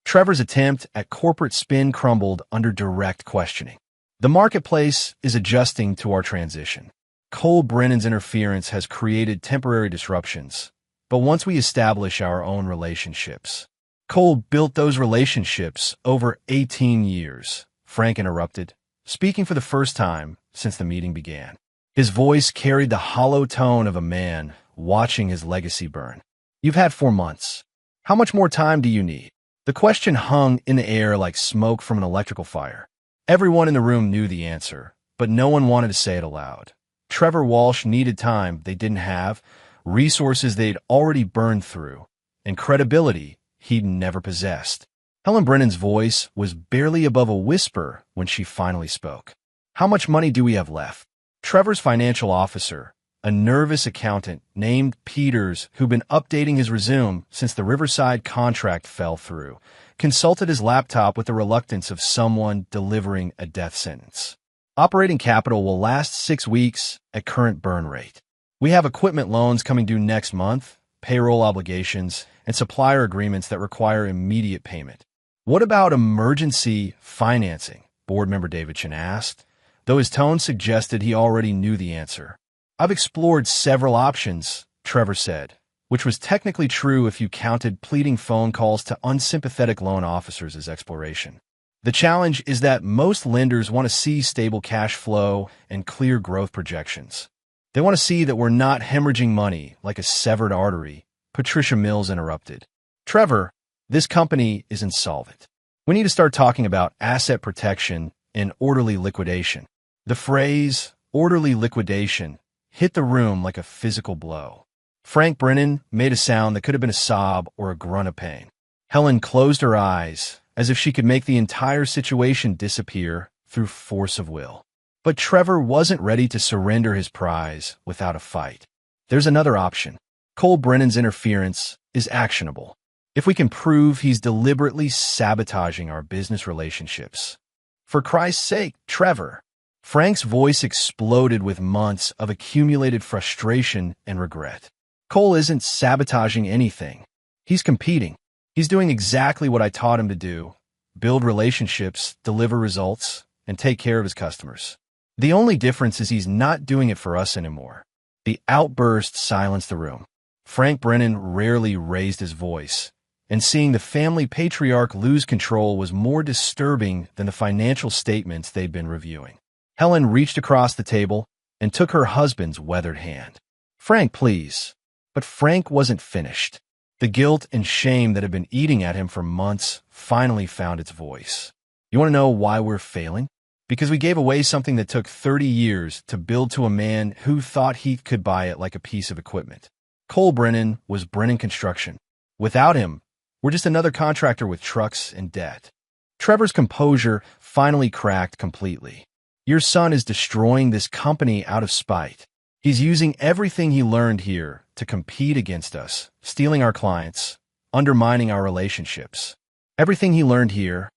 Trevor's attempt at corporate spin crumbled under direct questioning. The marketplace is adjusting to our transition. Cole Brennan's interference has created temporary disruptions, but once we establish our own relationships. Cole built those relationships over 18 years, Frank interrupted, speaking for the first time since the meeting began. His voice carried the hollow tone of a man watching his legacy burn. You've had 4 months. How much more time do you need? The question hung in the air like smoke from an electrical fire. Everyone in the room knew the answer, but no one wanted to say it aloud. Trevor Walsh needed time they didn't have, resources they'd already burned through, and credibility he'd never possessed. Helen Brennan's voice was barely above a whisper when she finally spoke. How much money do we have left? Trevor's financial officer, a nervous accountant named Peters who'd been updating his resume since the Riverside contract fell through, consulted his laptop with the reluctance of someone delivering a death sentence. Operating capital will last 6 weeks at current burn rate. We have equipment loans coming due next month, payroll obligations, and supplier agreements that require immediate payment. What about emergency financing? Board member Davidson asked, though his tone suggested he already knew the answer. I've explored several options, Trevor said, which was technically true if you counted pleading phone calls to unsympathetic loan officers as exploration. The challenge is that most lenders want to see stable cash flow and clear growth projections. They want to see that we're not hemorrhaging money like a severed artery, Patricia Mills interrupted. Trevor, this company is insolvent. We need to start talking about asset protection and orderly liquidation. The phrase, orderly liquidation, hit the room like a physical blow. Frank Brennan made a sound that could have been a sob or a grunt of pain. Helen closed her eyes, as if she could make the entire situation disappear through force of will. But Trevor wasn't ready to surrender his prize without a fight. There's another option. Cole Brennan's interference is actionable. If we can prove he's deliberately sabotaging our business relationships. For Christ's sake, Trevor. Frank's voice exploded with months of accumulated frustration and regret. Cole isn't sabotaging anything. He's competing. He's doing exactly what I taught him to do: build relationships, deliver results, and take care of his customers. The only difference is he's not doing it for us anymore. The outburst silenced the room. Frank Brennan rarely raised his voice, and seeing the family patriarch lose control was more disturbing than the financial statements they'd been reviewing. Helen reached across the table and took her husband's weathered hand. Frank, please. But Frank wasn't finished. The guilt and shame that had been eating at him for months finally found its voice. You want to know why we're failing? Because we gave away something that took 30 years to build to a man who thought he could buy it like a piece of equipment. Cole Brennan was Brennan Construction. Without him, we're just another contractor with trucks and debt. Trevor's composure finally cracked completely. Your son is destroying this company out of spite. He's using everything he learned here to compete against us, stealing our clients, undermining our relationships. Everything he learned here.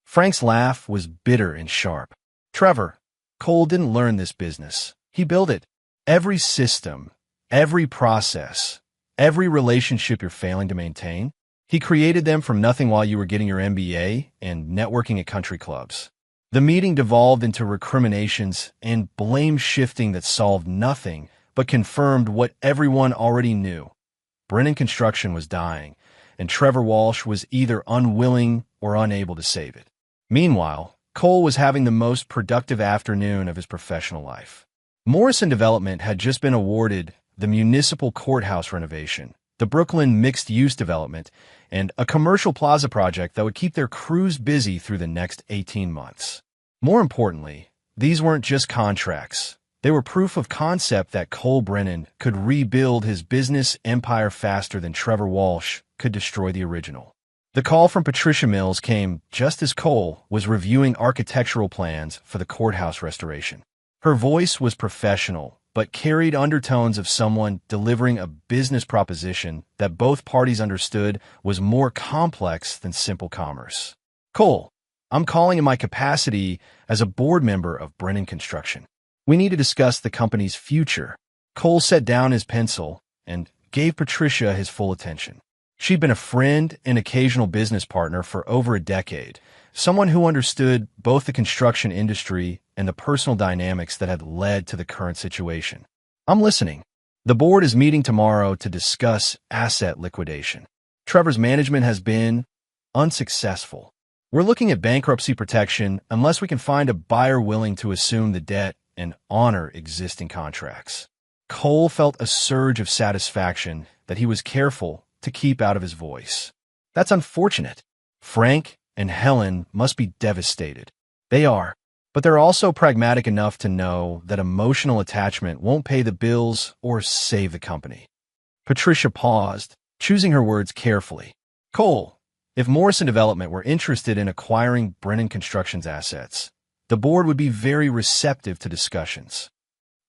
Frank's laugh was bitter and sharp. Trevor, Cole didn't learn this business. He built it. Every system, every process, every relationship you're failing to maintain, he created them from nothing while you were getting your MBA and networking at country clubs. The meeting devolved into recriminations and blame shifting that solved nothing but confirmed what everyone already knew. Brennan Construction was dying, and Trevor Walsh was either unwilling or unable to save it. Meanwhile, Cole was having the most productive afternoon of his professional life. Morrison Development had just been awarded the municipal courthouse renovation, the Brooklyn mixed-use development, and a commercial plaza project that would keep their crews busy through the next 18 months. More importantly, these weren't just contracts. They were proof of concept that Cole Brennan could rebuild his business empire faster than Trevor Walsh could destroy the original. The call from Patricia Mills came just as Cole was reviewing architectural plans for the courthouse restoration. Her voice was professional, but carried undertones of someone delivering a business proposition that both parties understood was more complex than simple commerce. Cole, I'm calling in my capacity as a board member of Brennan Construction. We need to discuss the company's future. Cole set down his pencil and gave Patricia his full attention. She'd been a friend and occasional business partner for over a decade, someone who understood both the construction industry and the personal dynamics that had led to the current situation. I'm listening. The board is meeting tomorrow to discuss asset liquidation. Trevor's management has been unsuccessful. We're looking at bankruptcy protection unless we can find a buyer willing to assume the debt and honor existing contracts. Cole felt a surge of satisfaction that he was careful to keep out of his voice. That's unfortunate. Frank and Helen must be devastated. They are, but they're also pragmatic enough to know that emotional attachment won't pay the bills or save the company. Patricia paused, choosing her words carefully. Cole, if Morrison Development were interested in acquiring Brennan Construction's assets, the board would be very receptive to discussions.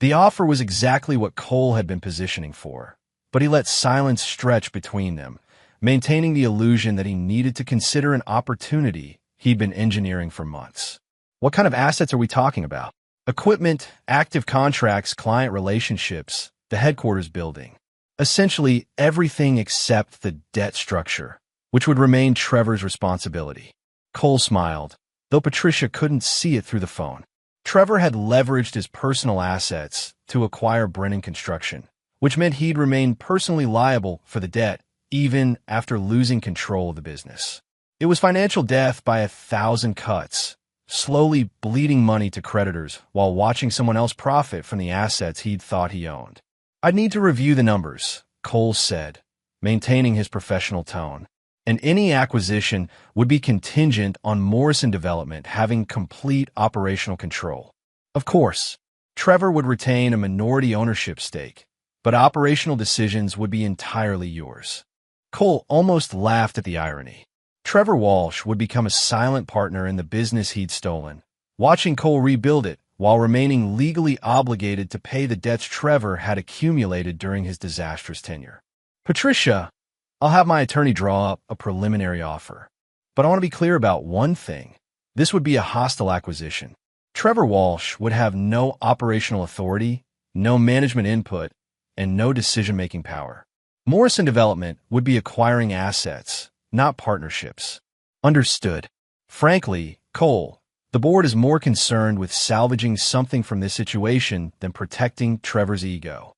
The offer was exactly what Cole had been positioning for, but he let silence stretch between them, maintaining the illusion that he needed to consider an opportunity he'd been engineering for months. What kind of assets are we talking about? Equipment, active contracts, client relationships, the headquarters building. Essentially everything except the debt structure, which would remain Trevor's responsibility. Cole smiled, though Patricia couldn't see it through the phone. Trevor had leveraged his personal assets to acquire Brennan Construction, which meant he'd remain personally liable for the debt even after losing control of the business. It was financial death by 1,000 cuts, slowly bleeding money to creditors while watching someone else profit from the assets he'd thought he owned. I'd need to review the numbers, Cole said, maintaining his professional tone. And any acquisition would be contingent on Morrison Development having complete operational control. Of course, Trevor would retain a minority ownership stake, but operational decisions would be entirely yours. Cole almost laughed at the irony. Trevor Walsh would become a silent partner in the business he'd stolen, watching Cole rebuild it while remaining legally obligated to pay the debts Trevor had accumulated during his disastrous tenure. Patricia, I'll have my attorney draw up a preliminary offer. But I want to be clear about one thing. This would be a hostile acquisition. Trevor Walsh would have no operational authority, no management input, and no decision-making power. Morrison Development would be acquiring assets, not partnerships. Understood. Frankly, Cole, the board is more concerned with salvaging something from this situation than protecting Trevor's ego.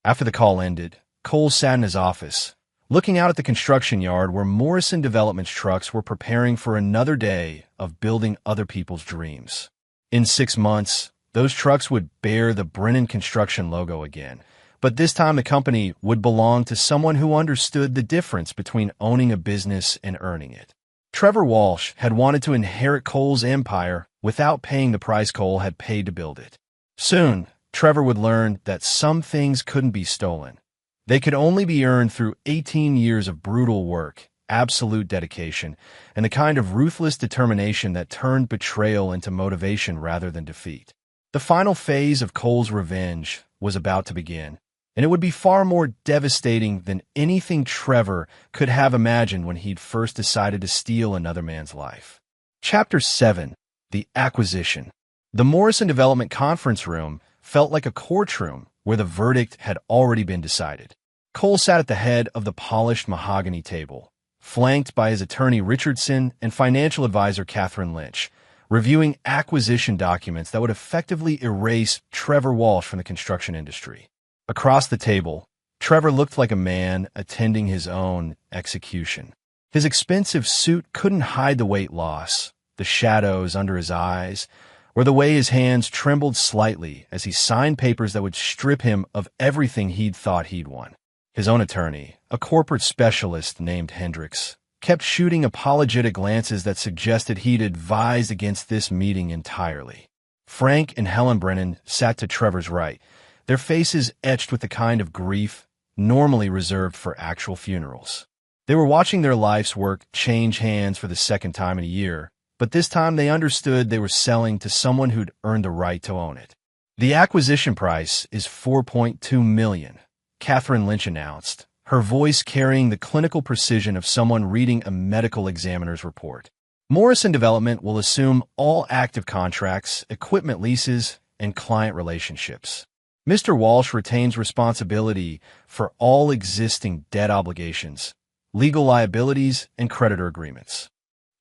After the call ended, Cole sat in his office, looking out at the construction yard where Morrison Development's trucks were preparing for another day of building other people's dreams. In 6 months, those trucks would bear the Brennan Construction logo again, but this time the company would belong to someone who understood the difference between owning a business and earning it. Trevor Walsh had wanted to inherit Cole's empire without paying the price Cole had paid to build it. Soon, Trevor would learn that some things couldn't be stolen. They could only be earned through 18 years of brutal work, absolute dedication, and the kind of ruthless determination that turned betrayal into motivation rather than defeat. The final phase of Cole's revenge was about to begin, and it would be far more devastating than anything Trevor could have imagined when he'd first decided to steal another man's life. Chapter 7. The Acquisition. The Morrison Development Conference Room felt like a courtroom where the verdict had already been decided. Cole sat at the head of the polished mahogany table, flanked by his attorney Richardson and financial advisor Catherine Lynch, reviewing acquisition documents that would effectively erase Trevor Walsh from the construction industry. Across the table, Trevor looked like a man attending his own execution. His expensive suit couldn't hide the weight loss, the shadows under his eyes, or the way his hands trembled slightly as he signed papers that would strip him of everything he'd thought he'd won. His own attorney, a corporate specialist named Hendricks, kept shooting apologetic glances that suggested he'd advised against this meeting entirely. Frank and Helen Brennan sat to Trevor's right, their faces etched with the kind of grief normally reserved for actual funerals. They were watching their life's work change hands for the second time in a year, but this time they understood they were selling to someone who'd earned the right to own it. The acquisition price is $4.2 million, Catherine Lynch announced, her voice carrying the clinical precision of someone reading a medical examiner's report. Morrison Development will assume all active contracts, equipment leases, and client relationships. Mr. Walsh retains responsibility for all existing debt obligations, legal liabilities, and creditor agreements.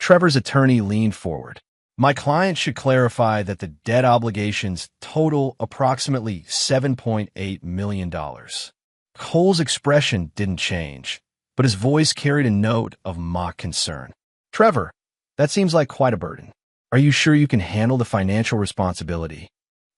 Trevor's attorney leaned forward. My client should clarify that the debt obligations total approximately $7.8 million. Cole's expression didn't change, but his voice carried a note of mock concern. Trevor, that seems like quite a burden. Are you sure you can handle the financial responsibility?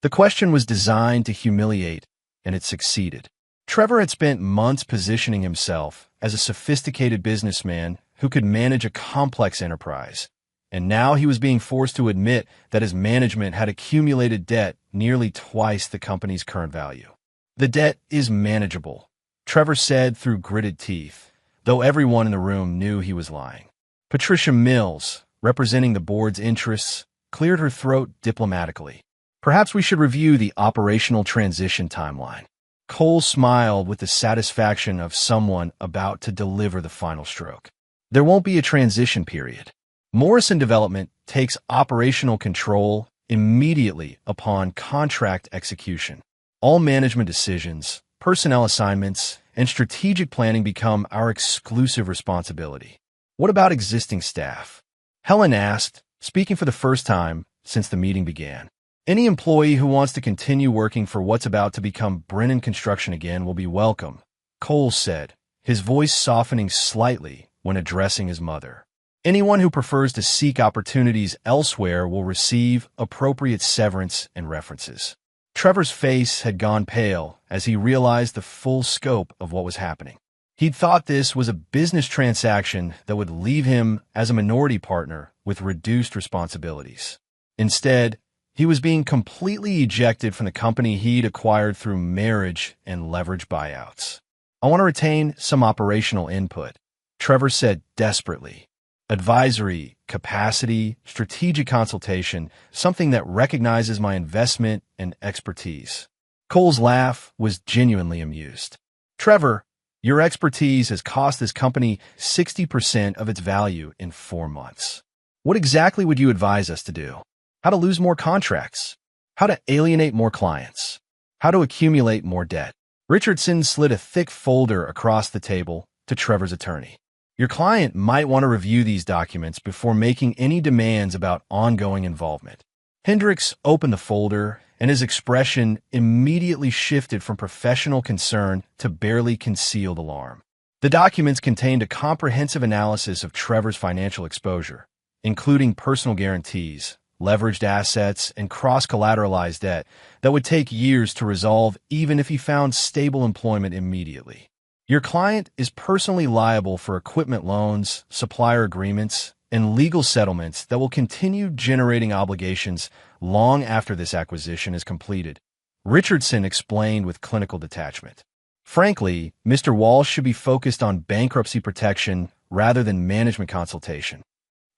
The question was designed to humiliate, and it succeeded. Trevor had spent months positioning himself as a sophisticated businessman who could manage a complex enterprise, and now he was being forced to admit that his management had accumulated debt nearly twice the company's current value. The debt is manageable, Trevor said through gritted teeth, though everyone in the room knew he was lying. Patricia Mills, representing the board's interests, cleared her throat diplomatically. Perhaps we should review the operational transition timeline. Cole smiled with the satisfaction of someone about to deliver the final stroke. There won't be a transition period. Morrison Development takes operational control immediately upon contract execution. All management decisions, personnel assignments, and strategic planning become our exclusive responsibility. What about existing staff? Helen asked, speaking for the first time since the meeting began. Any employee who wants to continue working for what's about to become Brennan Construction again will be welcome, Cole said, his voice softening slightly when addressing his mother. Anyone who prefers to seek opportunities elsewhere will receive appropriate severance and references. Trevor's face had gone pale as he realized the full scope of what was happening. He'd thought this was a business transaction that would leave him as a minority partner with reduced responsibilities. Instead, he was being completely ejected from the company he'd acquired through marriage and leverage buyouts. I want to retain some operational input, Trevor said desperately. Advisory, capacity, strategic consultation, something that recognizes my investment and expertise. Cole's laugh was genuinely amused. Trevor, your expertise has cost this company 60% of its value in 4 months. What exactly would you advise us to do? How to lose more contracts? How to alienate more clients? How to accumulate more debt? Richardson slid a thick folder across the table to Trevor's attorney. Your client might want to review these documents before making any demands about ongoing involvement. Hendricks opened the folder, and his expression immediately shifted from professional concern to barely concealed alarm. The documents contained a comprehensive analysis of Trevor's financial exposure, including personal guarantees, leveraged assets, and cross-collateralized debt that would take years to resolve even if he found stable employment immediately. Your client is personally liable for equipment loans, supplier agreements, and legal settlements that will continue generating obligations long after this acquisition is completed, Richardson explained with clinical detachment. Frankly, Mr. Walsh should be focused on bankruptcy protection rather than management consultation.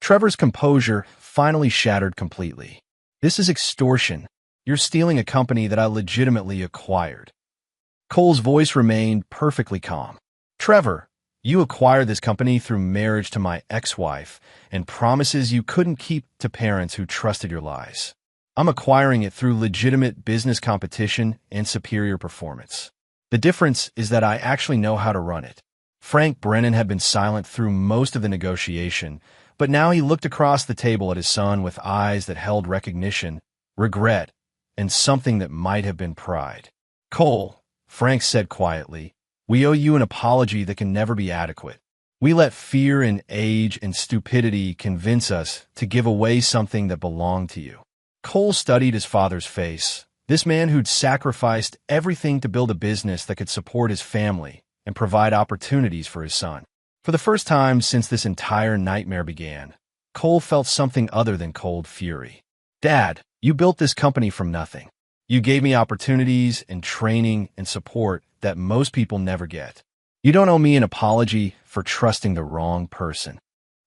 Trevor's composure finally shattered completely. This is extortion. You're stealing a company that I legitimately acquired. Cole's voice remained perfectly calm. Trevor, you acquired this company through marriage to my ex-wife and promises you couldn't keep to parents who trusted your lies. I'm acquiring it through legitimate business competition and superior performance. The difference is that I actually know how to run it. Frank Brennan had been silent through most of the negotiation, but now he looked across the table at his son with eyes that held recognition, regret, and something that might have been pride. Cole, Frank said quietly, we owe you an apology that can never be adequate. We let fear and age and stupidity convince us to give away something that belonged to you. Cole studied his father's face, this man who'd sacrificed everything to build a business that could support his family and provide opportunities for his son. For the first time since this entire nightmare began, Cole felt something other than cold fury. Dad, you built this company from nothing. You gave me opportunities and training and support that most people never get. You don't owe me an apology for trusting the wrong person.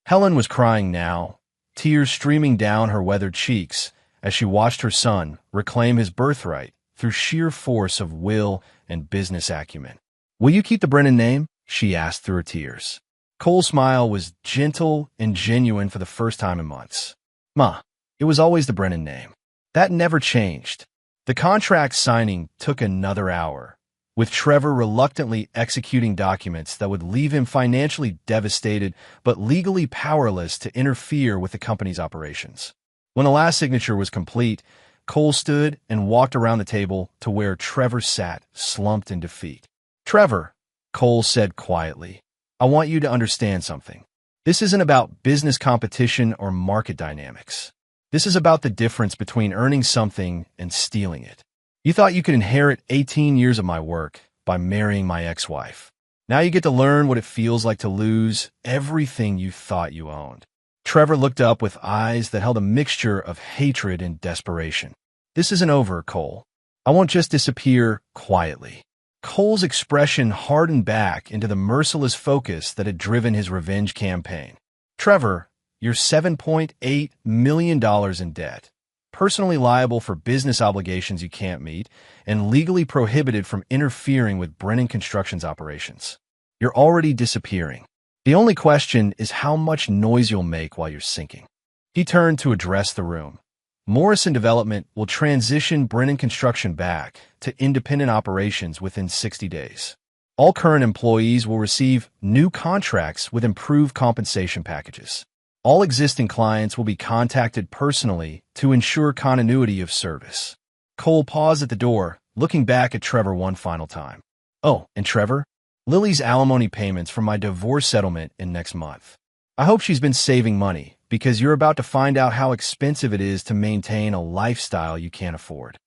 Helen was crying now, tears streaming down her weathered cheeks as she watched her son reclaim his birthright through sheer force of will and business acumen. "Will you keep the Brennan name?" she asked through her tears. Cole's smile was gentle and genuine for the first time in months. "Ma, it was always the Brennan name. That never changed." The contract signing took another hour, with Trevor reluctantly executing documents that would leave him financially devastated but legally powerless to interfere with the company's operations. When the last signature was complete, Cole stood and walked around the table to where Trevor sat, slumped in defeat. "Trevor," Cole said quietly, "I want you to understand something. This isn't about business competition or market dynamics. This is about the difference between earning something and stealing it. You thought you could inherit 18 years of my work by marrying my ex-wife. Now you get to learn what it feels like to lose everything you thought you owned." Trevor looked up with eyes that held a mixture of hatred and desperation. "This isn't over, Cole. I won't just disappear quietly." Cole's expression hardened back into the merciless focus that had driven his revenge campaign. "Trevor, you're $7.8 million in debt, personally liable for business obligations you can't meet, and legally prohibited from interfering with Brennan Construction's operations. You're already disappearing. The only question is how much noise you'll make while you're sinking." He turned to address the room. "Morrison Development will transition Brennan Construction back to independent operations within 60 days. All current employees will receive new contracts with improved compensation packages. All existing clients will be contacted personally to ensure continuity of service." Cole paused at the door, looking back at Trevor one final time. "Oh, and Trevor, Lily's alimony payments from my divorce settlement in next month. I hope she's been saving money, because you're about to find out how expensive it is to maintain a lifestyle you can't afford."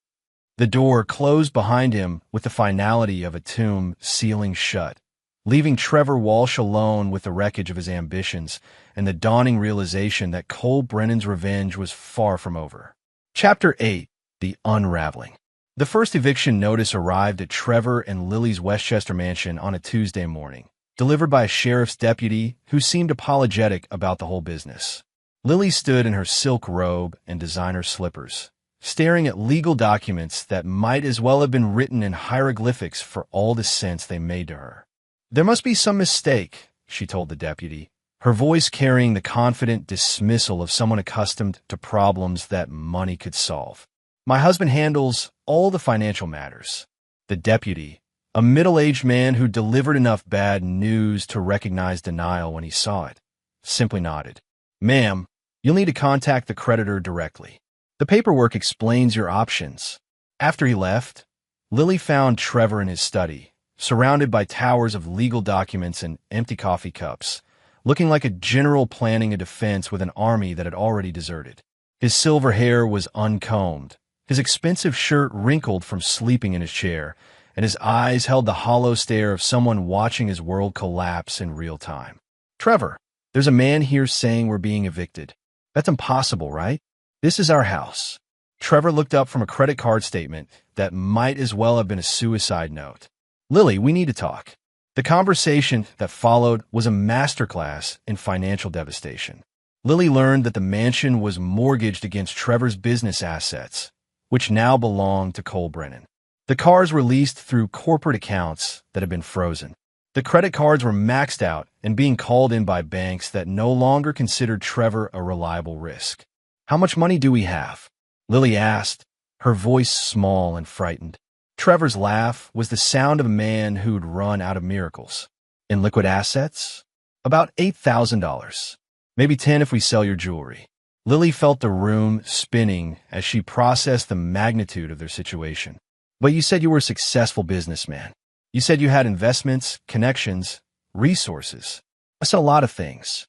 The door closed behind him with the finality of a tomb sealing shut, leaving Trevor Walsh alone with the wreckage of his ambitions and the dawning realization that Cole Brennan's revenge was far from over. Chapter 8. The Unraveling. The first eviction notice arrived at Trevor and Lily's Westchester mansion on a Tuesday morning, delivered by a sheriff's deputy who seemed apologetic about the whole business. Lily stood in her silk robe and designer slippers, staring at legal documents that might as well have been written in hieroglyphics for all the sense they made to her. "There must be some mistake," she told the deputy, her voice carrying the confident dismissal of someone accustomed to problems that money could solve. "My husband handles all the financial matters." The deputy, a middle-aged man who delivered enough bad news to recognize denial when he saw it, simply nodded. "Ma'am, you'll need to contact the creditor directly. The paperwork explains your options." After he left, Lily found Trevor in his study, surrounded by towers of legal documents and empty coffee cups, looking like a general planning a defense with an army that had already deserted. His silver hair was uncombed, his expensive shirt wrinkled from sleeping in his chair, and his eyes held the hollow stare of someone watching his world collapse in real time. "Trevor, there's a man here saying we're being evicted. That's impossible, right? This is our house." Trevor looked up from a credit card statement that might as well have been a suicide note. "Lily, we need to talk." The conversation that followed was a masterclass in financial devastation. Lily learned that the mansion was mortgaged against Trevor's business assets, which now belonged to Cole Brennan. The cars were leased through corporate accounts that had been frozen. The credit cards were maxed out and being called in by banks that no longer considered Trevor a reliable risk. "How much money do we have?" Lily asked, her voice small and frightened. Trevor's laugh was the sound of a man who'd run out of miracles. "In liquid assets? About $8,000. Maybe 10 if we sell your jewelry." Lily felt the room spinning as she processed the magnitude of their situation. "But you said you were a successful businessman. You said you had investments, connections, resources. That's a lot of things."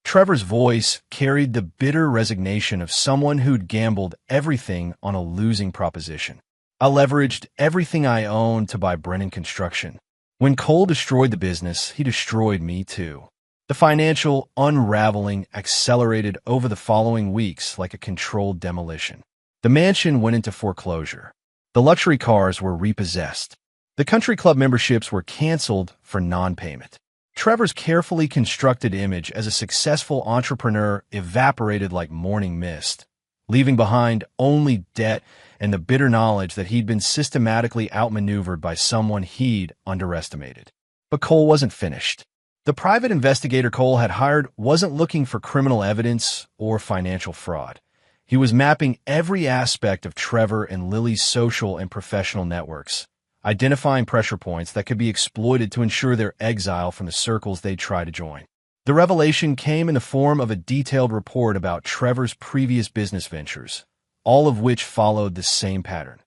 Trevor's voice carried the bitter resignation of someone who'd gambled everything on a losing proposition. "I leveraged everything I owned to buy Brennan Construction. When Cole destroyed the business, he destroyed me too." The financial unraveling accelerated over the following weeks like a controlled demolition. The mansion went into foreclosure. The luxury cars were repossessed. The country club memberships were canceled for non-payment. Trevor's carefully constructed image as a successful entrepreneur evaporated like morning mist, leaving behind only debt and the bitter knowledge that he'd been systematically outmaneuvered by someone he'd underestimated. But Cole wasn't finished. The private investigator Cole had hired wasn't looking for criminal evidence or financial fraud. He was mapping every aspect of Trevor and Lily's social and professional networks, identifying pressure points that could be exploited to ensure their exile from the circles they'd try to join. The revelation came in the form of a detailed report about Trevor's previous business ventures, all of which followed the same pattern.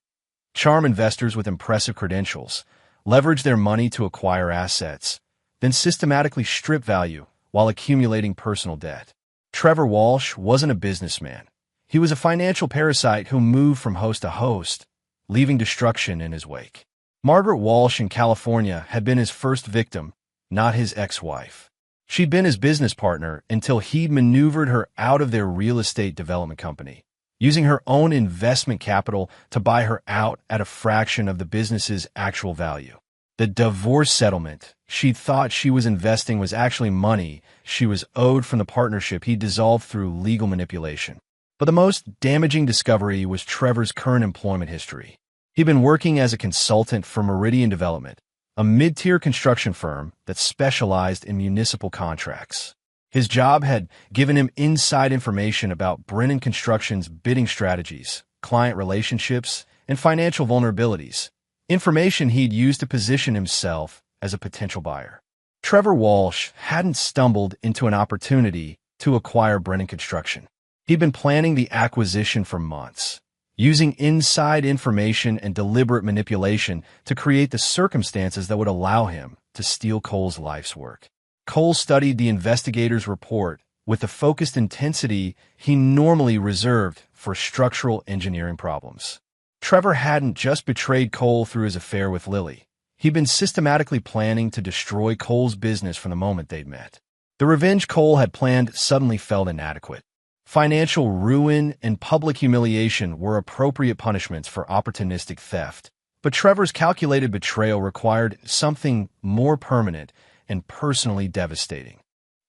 Charm investors with impressive credentials, leverage their money to acquire assets, then systematically strip value while accumulating personal debt. Trevor Walsh wasn't a businessman. He was a financial parasite who moved from host to host, leaving destruction in his wake. Margaret Walsh in California had been his first victim, not his ex-wife. She'd been his business partner until he'd maneuvered her out of their real estate development company, using her own investment capital to buy her out at a fraction of the business's actual value. The divorce settlement she thought she was investing was actually money she was owed from the partnership he dissolved through legal manipulation. But the most damaging discovery was Trevor's current employment history. He'd been working as a consultant for Meridian Development, a mid-tier construction firm that specialized in municipal contracts. His job had given him inside information about Brennan Construction's bidding strategies, client relationships, and financial vulnerabilities, information he'd used to position himself as a potential buyer. Trevor Walsh hadn't stumbled into an opportunity to acquire Brennan Construction. He'd been planning the acquisition for months, using inside information and deliberate manipulation to create the circumstances that would allow him to steal Cole's life's work. Cole studied the investigator's report with the focused intensity he normally reserved for structural engineering problems. Trevor hadn't just betrayed Cole through his affair with Lily. He'd been systematically planning to destroy Cole's business from the moment they'd met. The revenge Cole had planned suddenly felt inadequate. Financial ruin and public humiliation were appropriate punishments for opportunistic theft, but Trevor's calculated betrayal required something more permanent and personally devastating.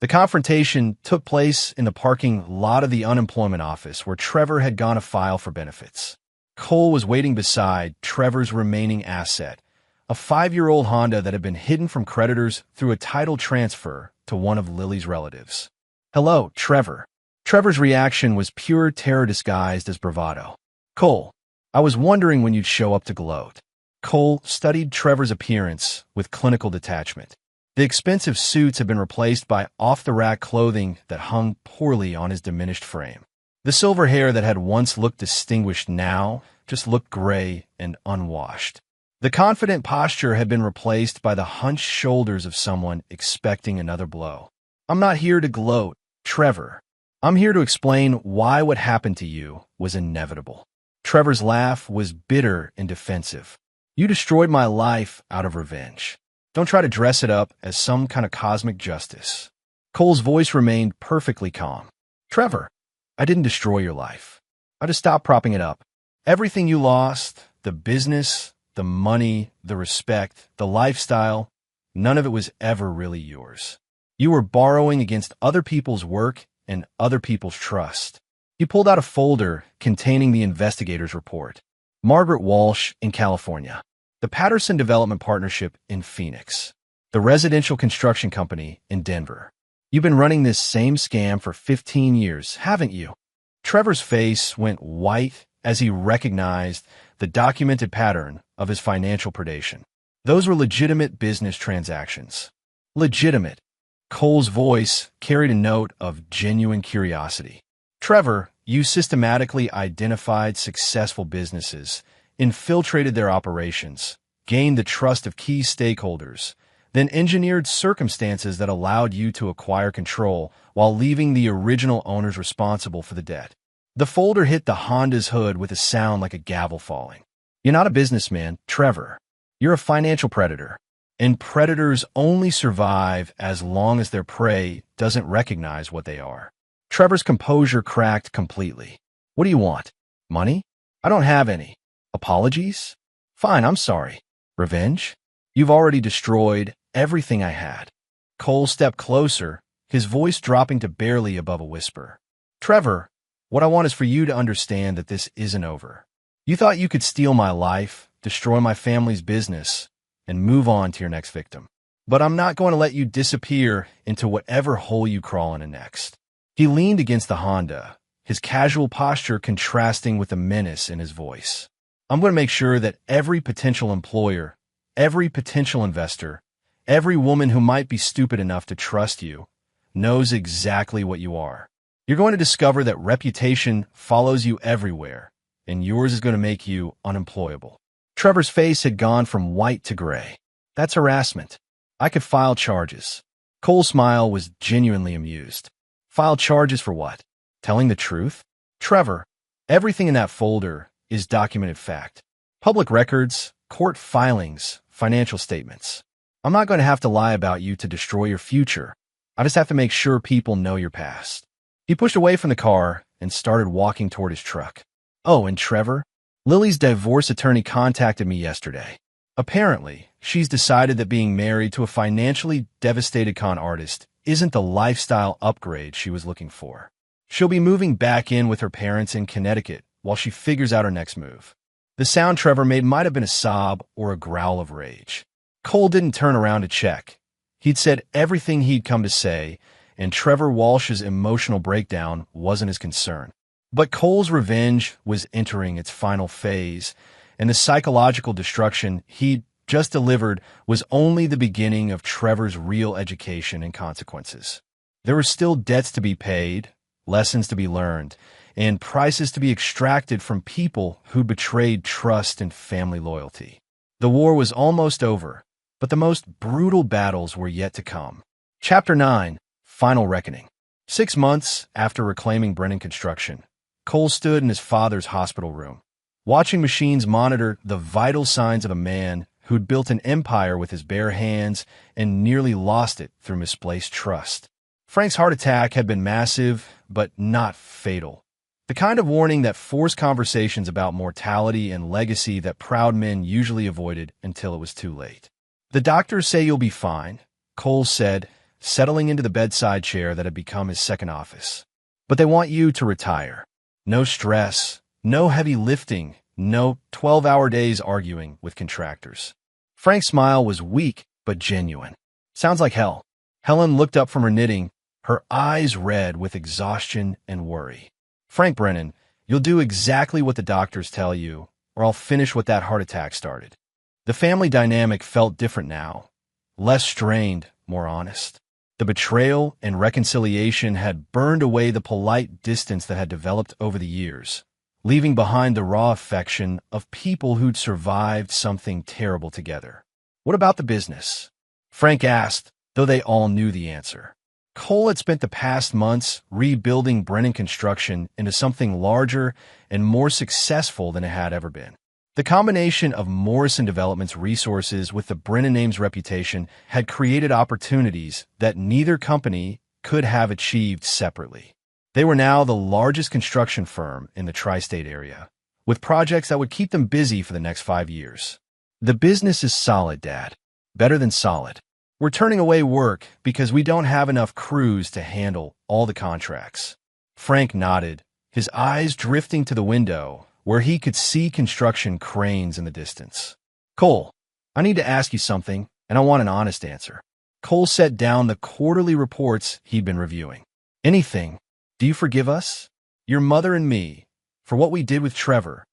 The confrontation took place in the parking lot of the unemployment office where Trevor had gone to file for benefits. Cole was waiting beside Trevor's remaining asset, a 5-year-old Honda that had been hidden from creditors through a title transfer to one of Lily's relatives. "Hello, Trevor." Trevor's reaction was pure terror disguised as bravado. "Cole, I was wondering when you'd show up to gloat." Cole studied Trevor's appearance with clinical detachment. The expensive suits had been replaced by off-the-rack clothing that hung poorly on his diminished frame. The silver hair that had once looked distinguished now just looked gray and unwashed. The confident posture had been replaced by the hunched shoulders of someone expecting another blow. "I'm not here to gloat, Trevor. I'm here to explain why what happened to you was inevitable." Trevor's laugh was bitter and defensive. "You destroyed my life out of revenge. Don't try to dress it up as some kind of cosmic justice." Cole's voice remained perfectly calm. "Trevor, I didn't destroy your life. I just stopped propping it up. Everything you lost, the business, the money, the respect, the lifestyle, none of it was ever really yours. You were borrowing against other people's work and other people's trust." He pulled out a folder containing the investigator's report. Margaret Walsh in California, the Patterson Development Partnership in Phoenix, the residential construction company in Denver. "You've been running this same scam for 15 years, haven't you?" Trevor's face went white as he recognized the documented pattern of his financial predation. Those were legitimate business transactions. Legitimate. Cole's voice carried a note of genuine curiosity. "Trevor, you systematically identified successful businesses, infiltrated their operations, gained the trust of key stakeholders, then engineered circumstances that allowed you to acquire control while leaving the original owners responsible for the debt." The folder hit the Honda's hood with a sound like a gavel falling. "You're not a businessman, Trevor. You're a financial predator. And predators only survive as long as their prey doesn't recognize what they are." Trevor's composure cracked completely. "What do you want? Money? I don't have any. Apologies? Fine, I'm sorry. Revenge? You've already destroyed everything I had." Cole stepped closer, his voice dropping to barely above a whisper. "Trevor, What I want is for you to understand that this isn't over. You thought you could steal my life, destroy my family's business, and move on to your next victim. But I'm not going to let you disappear into whatever hole you crawl into next. He leaned against the Honda, his casual posture contrasting with the menace in his voice. I'm going to make sure that every potential employer, every potential investor, every woman who might be stupid enough to trust you, knows exactly what you are. You're going to discover that reputation follows you everywhere, and yours is going to make you unemployable. Trevor's face had gone from white to gray. That's harassment. I could file charges. Cole's smile was genuinely amused. File charges for what? Telling the truth? Trevor, everything in that folder is documented fact. Public records, court filings, financial statements. I'm not going to have to lie about you to destroy your future. I just have to make sure people know your past. He pushed away from the car and started walking toward his truck. Oh, and Trevor? Lily's divorce attorney contacted me yesterday. Apparently, she's decided that being married to a financially devastated con artist isn't the lifestyle upgrade she was looking for. She'll be moving back in with her parents in Connecticut while she figures out her next move. The sound Trevor made might have been a sob or a growl of rage. Cole didn't turn around to check. He'd said everything he'd come to say, and Trevor Walsh's emotional breakdown wasn't his concern. But Cole's revenge was entering its final phase, and the psychological destruction he'd just delivered was only the beginning of Trevor's real education and consequences. There were still debts to be paid, lessons to be learned, and prices to be extracted from people who'd betrayed trust and family loyalty. The war was almost over, but the most brutal battles were yet to come. Chapter 9, Final Reckoning. 6 months after reclaiming Brennan Construction, Cole stood in his father's hospital room, watching machines monitor the vital signs of a man who'd built an empire with his bare hands and nearly lost it through misplaced trust. Frank's heart attack had been massive, but not fatal. The kind of warning that forced conversations about mortality and legacy that proud men usually avoided until it was too late. The doctors say you'll be fine, Cole said, settling into the bedside chair that had become his second office. But they want you to retire. No stress, no heavy lifting, no 12-hour days arguing with contractors. Frank's smile was weak but genuine. Sounds like hell. Helen looked up from her knitting, her eyes red with exhaustion and worry. Frank Brennan, you'll do exactly what the doctors tell you, or I'll finish what that heart attack started. The family dynamic felt different now. Less strained, more honest. The betrayal and reconciliation had burned away the polite distance that had developed over the years, leaving behind the raw affection of people who'd survived something terrible together. What about the business? Frank asked, though they all knew the answer. Cole had spent the past months rebuilding Brennan Construction into something larger and more successful than it had ever been. The combination of Morrison Development's resources with the Brennan name's reputation had created opportunities that neither company could have achieved separately. They were now the largest construction firm in the tri-state area, with projects that would keep them busy for the next 5 years. The business is solid, Dad. Better than solid. We're turning away work because we don't have enough crews to handle all the contracts. Frank nodded, his eyes drifting to the window, where he could see construction cranes in the distance. Cole, I need to ask you something, and I want an honest answer. Cole set down the quarterly reports he'd been reviewing. Anything. Do you forgive us? Your mother and me, for what we did with Trevor.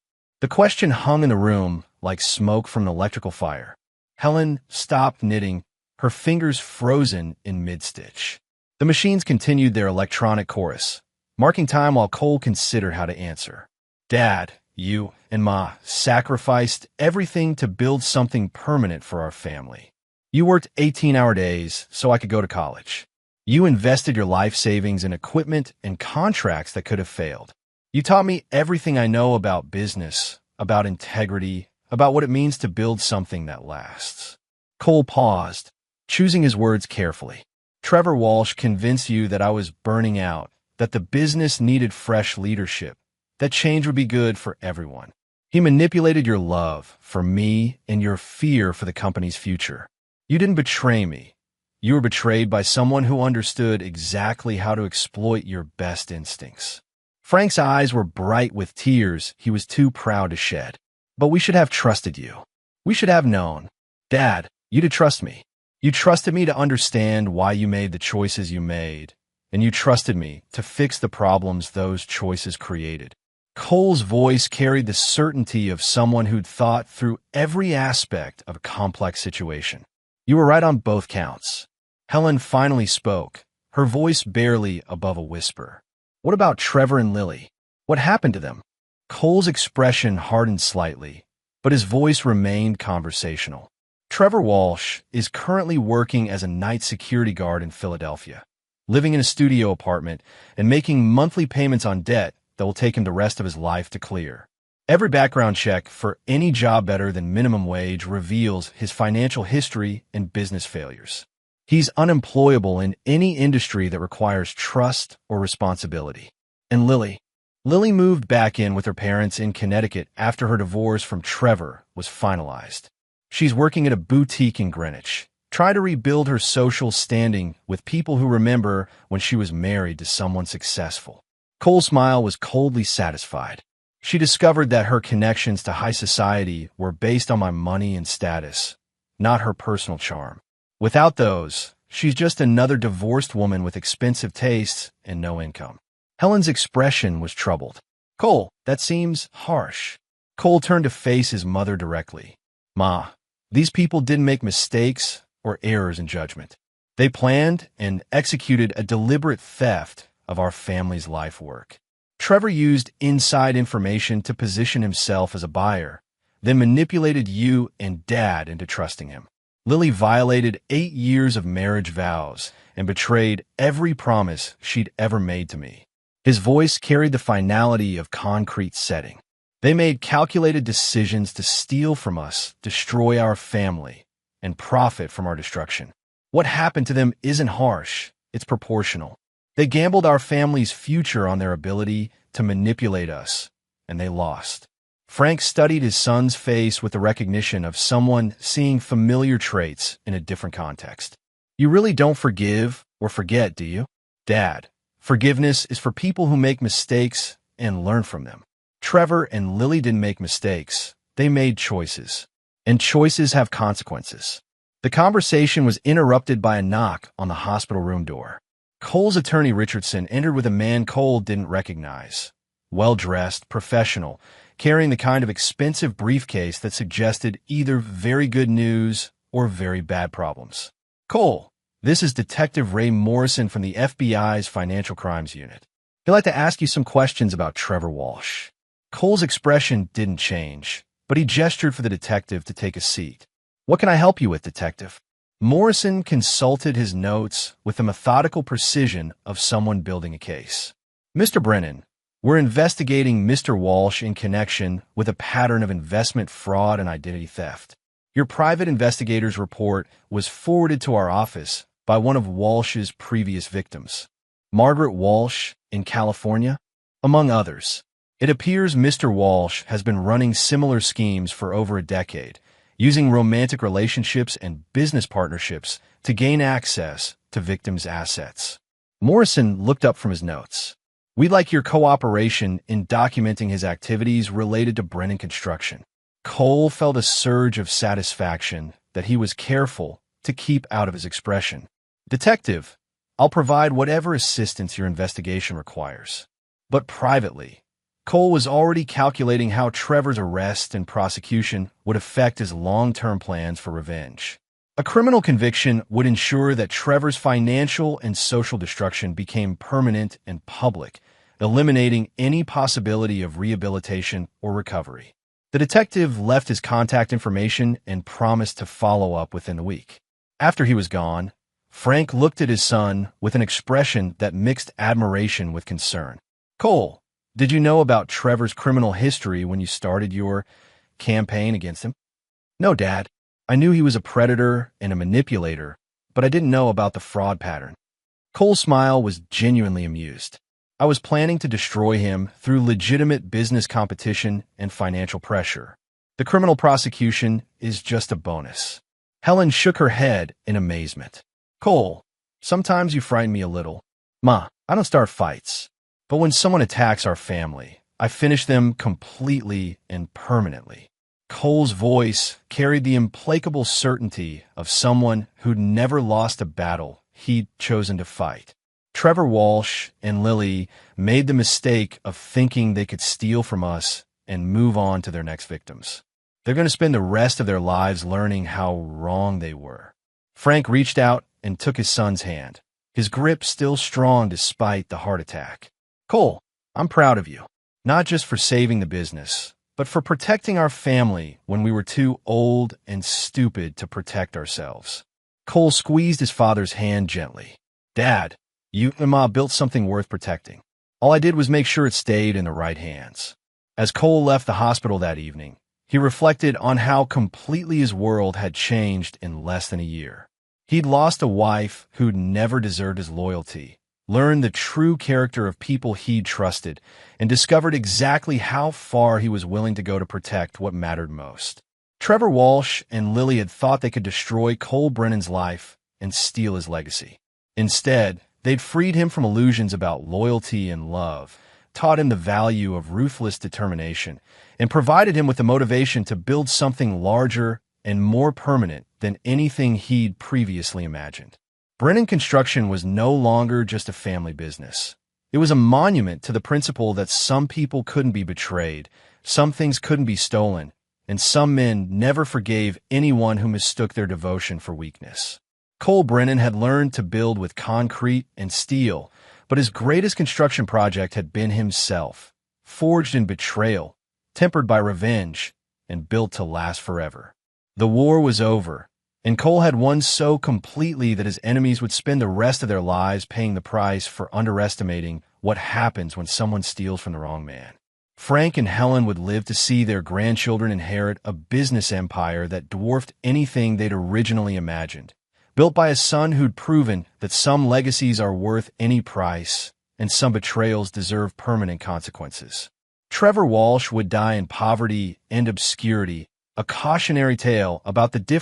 The question hung in the room like smoke from an electrical fire. Helen stopped knitting, her fingers frozen in mid-stitch. The machines continued their electronic chorus, marking time while Cole considered how to answer. Dad, you and Ma sacrificed everything to build something permanent for our family. You worked 18-hour days so I could go to college. You invested your life savings in equipment and contracts that could have failed. You taught me everything I know about business, about integrity, about what it means to build something that lasts. Cole paused, choosing his words carefully. Trevor Walsh convinced you that I was burning out, that the business needed fresh leadership, that change would be good for everyone. He manipulated your love for me and your fear for the company's future. You didn't betray me. You were betrayed by someone who understood exactly how to exploit your best instincts. Frank's eyes were bright with tears he was too proud to shed. But we should have trusted you. We should have known. Dad, you to trust me. You trusted me to understand why you made the choices you made, and you trusted me to fix the problems those choices created. Cole's voice carried the certainty of someone who'd thought through every aspect of a complex situation. You were right on both counts. Helen finally spoke, her voice barely above a whisper. What about Trevor and Lily? What happened to them? Cole's expression hardened slightly, but his voice remained conversational. Trevor Walsh is currently working as a night security guard in Philadelphia, living in a studio apartment and making monthly payments on debt that will take him the rest of his life to clear. Every background check for any job better than minimum wage reveals his financial history and business failures. He's unemployable in any industry that requires trust or responsibility. And Lily moved back in with her parents in Connecticut after her divorce from Trevor was finalized. She's working at a boutique in Greenwich, trying to rebuild her social standing with people who remember when she was married to someone successful. Cole's smile was coldly satisfied. She discovered that her connections to high society were based on my money and status, not her personal charm. Without those, she's just another divorced woman with expensive tastes and no income. Helen's expression was troubled. Cole, that seems harsh. Cole turned to face his mother directly. Ma, these people didn't make mistakes or errors in judgment. They planned and executed a deliberate theft of our family's life work. Trevor used inside information to position himself as a buyer, then manipulated you and Dad into trusting him. Lily violated 8 years of marriage vows and betrayed every promise she'd ever made to me. His voice carried the finality of concrete setting. They made calculated decisions to steal from us, destroy our family, and profit from our destruction. What happened to them isn't harsh, it's proportional. They gambled our family's future on their ability to manipulate us, and they lost. Frank studied his son's face with the recognition of someone seeing familiar traits in a different context. You really don't forgive or forget, do you? Dad, forgiveness is for people who make mistakes and learn from them. Trevor and Lily didn't make mistakes. They made choices. And choices have consequences. The conversation was interrupted by a knock on the hospital room door. Cole's attorney Richardson entered with a man Cole didn't recognize. Well-dressed, professional, carrying the kind of expensive briefcase that suggested either very good news or very bad problems. Cole, this is Detective Ray Morrison from the FBI's Financial Crimes Unit. He'd like to ask you some questions about Trevor Walsh. Cole's expression didn't change, but he gestured for the detective to take a seat. What can I help you with, Detective? Morrison consulted his notes with the methodical precision of someone building a case. Mr. Brennan, we're investigating Mr. Walsh in connection with a pattern of investment fraud and identity theft. Your private investigator's report was forwarded to our office by one of Walsh's previous victims, Margaret Walsh in California, among others. It appears Mr. Walsh has been running similar schemes for over a decade, using romantic relationships and business partnerships to gain access to victims' assets. Morrison looked up from his notes. We'd like your cooperation in documenting his activities related to Brennan Construction. Cole felt a surge of satisfaction that he was careful to keep out of his expression. Detective, I'll provide whatever assistance your investigation requires. But privately, Cole was already calculating how Trevor's arrest and prosecution would affect his long-term plans for revenge. A criminal conviction would ensure that Trevor's financial and social destruction became permanent and public, eliminating any possibility of rehabilitation or recovery. The detective left his contact information and promised to follow up within the week. After he was gone, Frank looked at his son with an expression that mixed admiration with concern. Cole, did you know about Trevor's criminal history when you started your campaign against him? No, Dad. I knew he was a predator and a manipulator, but I didn't know about the fraud pattern. Cole's smile was genuinely amused. I was planning to destroy him through legitimate business competition and financial pressure. The criminal prosecution is just a bonus. Helen shook her head in amazement. Cole, sometimes you frighten me a little. Ma, I don't start fights. But when someone attacks our family, I finish them completely and permanently. Cole's voice carried the implacable certainty of someone who'd never lost a battle he'd chosen to fight. Trevor Walsh and Lily made the mistake of thinking they could steal from us and move on to their next victims. They're going to spend the rest of their lives learning how wrong they were. Frank reached out and took his son's hand, his grip still strong despite the heart attack. Cole, I'm proud of you, not just for saving the business, but for protecting our family when we were too old and stupid to protect ourselves. Cole squeezed his father's hand gently. Dad, you and Ma built something worth protecting. All I did was make sure it stayed in the right hands. As Cole left the hospital that evening, he reflected on how completely his world had changed in less than a year. He'd lost a wife who'd never deserved his loyalty, learned the true character of people he'd trusted, and discovered exactly how far he was willing to go to protect what mattered most. Trevor Walsh and Lily had thought they could destroy Cole Brennan's life and steal his legacy. Instead, they'd freed him from illusions about loyalty and love, taught him the value of ruthless determination, and provided him with the motivation to build something larger and more permanent than anything he'd previously imagined. Brennan Construction was no longer just a family business. It was a monument to the principle that some people couldn't be betrayed, some things couldn't be stolen, and some men never forgave anyone who mistook their devotion for weakness. Cole Brennan had learned to build with concrete and steel, but his greatest construction project had been himself, forged in betrayal, tempered by revenge, and built to last forever. The war was over, and Cole had won so completely that his enemies would spend the rest of their lives paying the price for underestimating what happens when someone steals from the wrong man. Frank and Helen would live to see their grandchildren inherit a business empire that dwarfed anything they'd originally imagined, built by a son who'd proven that some legacies are worth any price and some betrayals deserve permanent consequences. Trevor Walsh would die in poverty and obscurity, a cautionary tale about the difference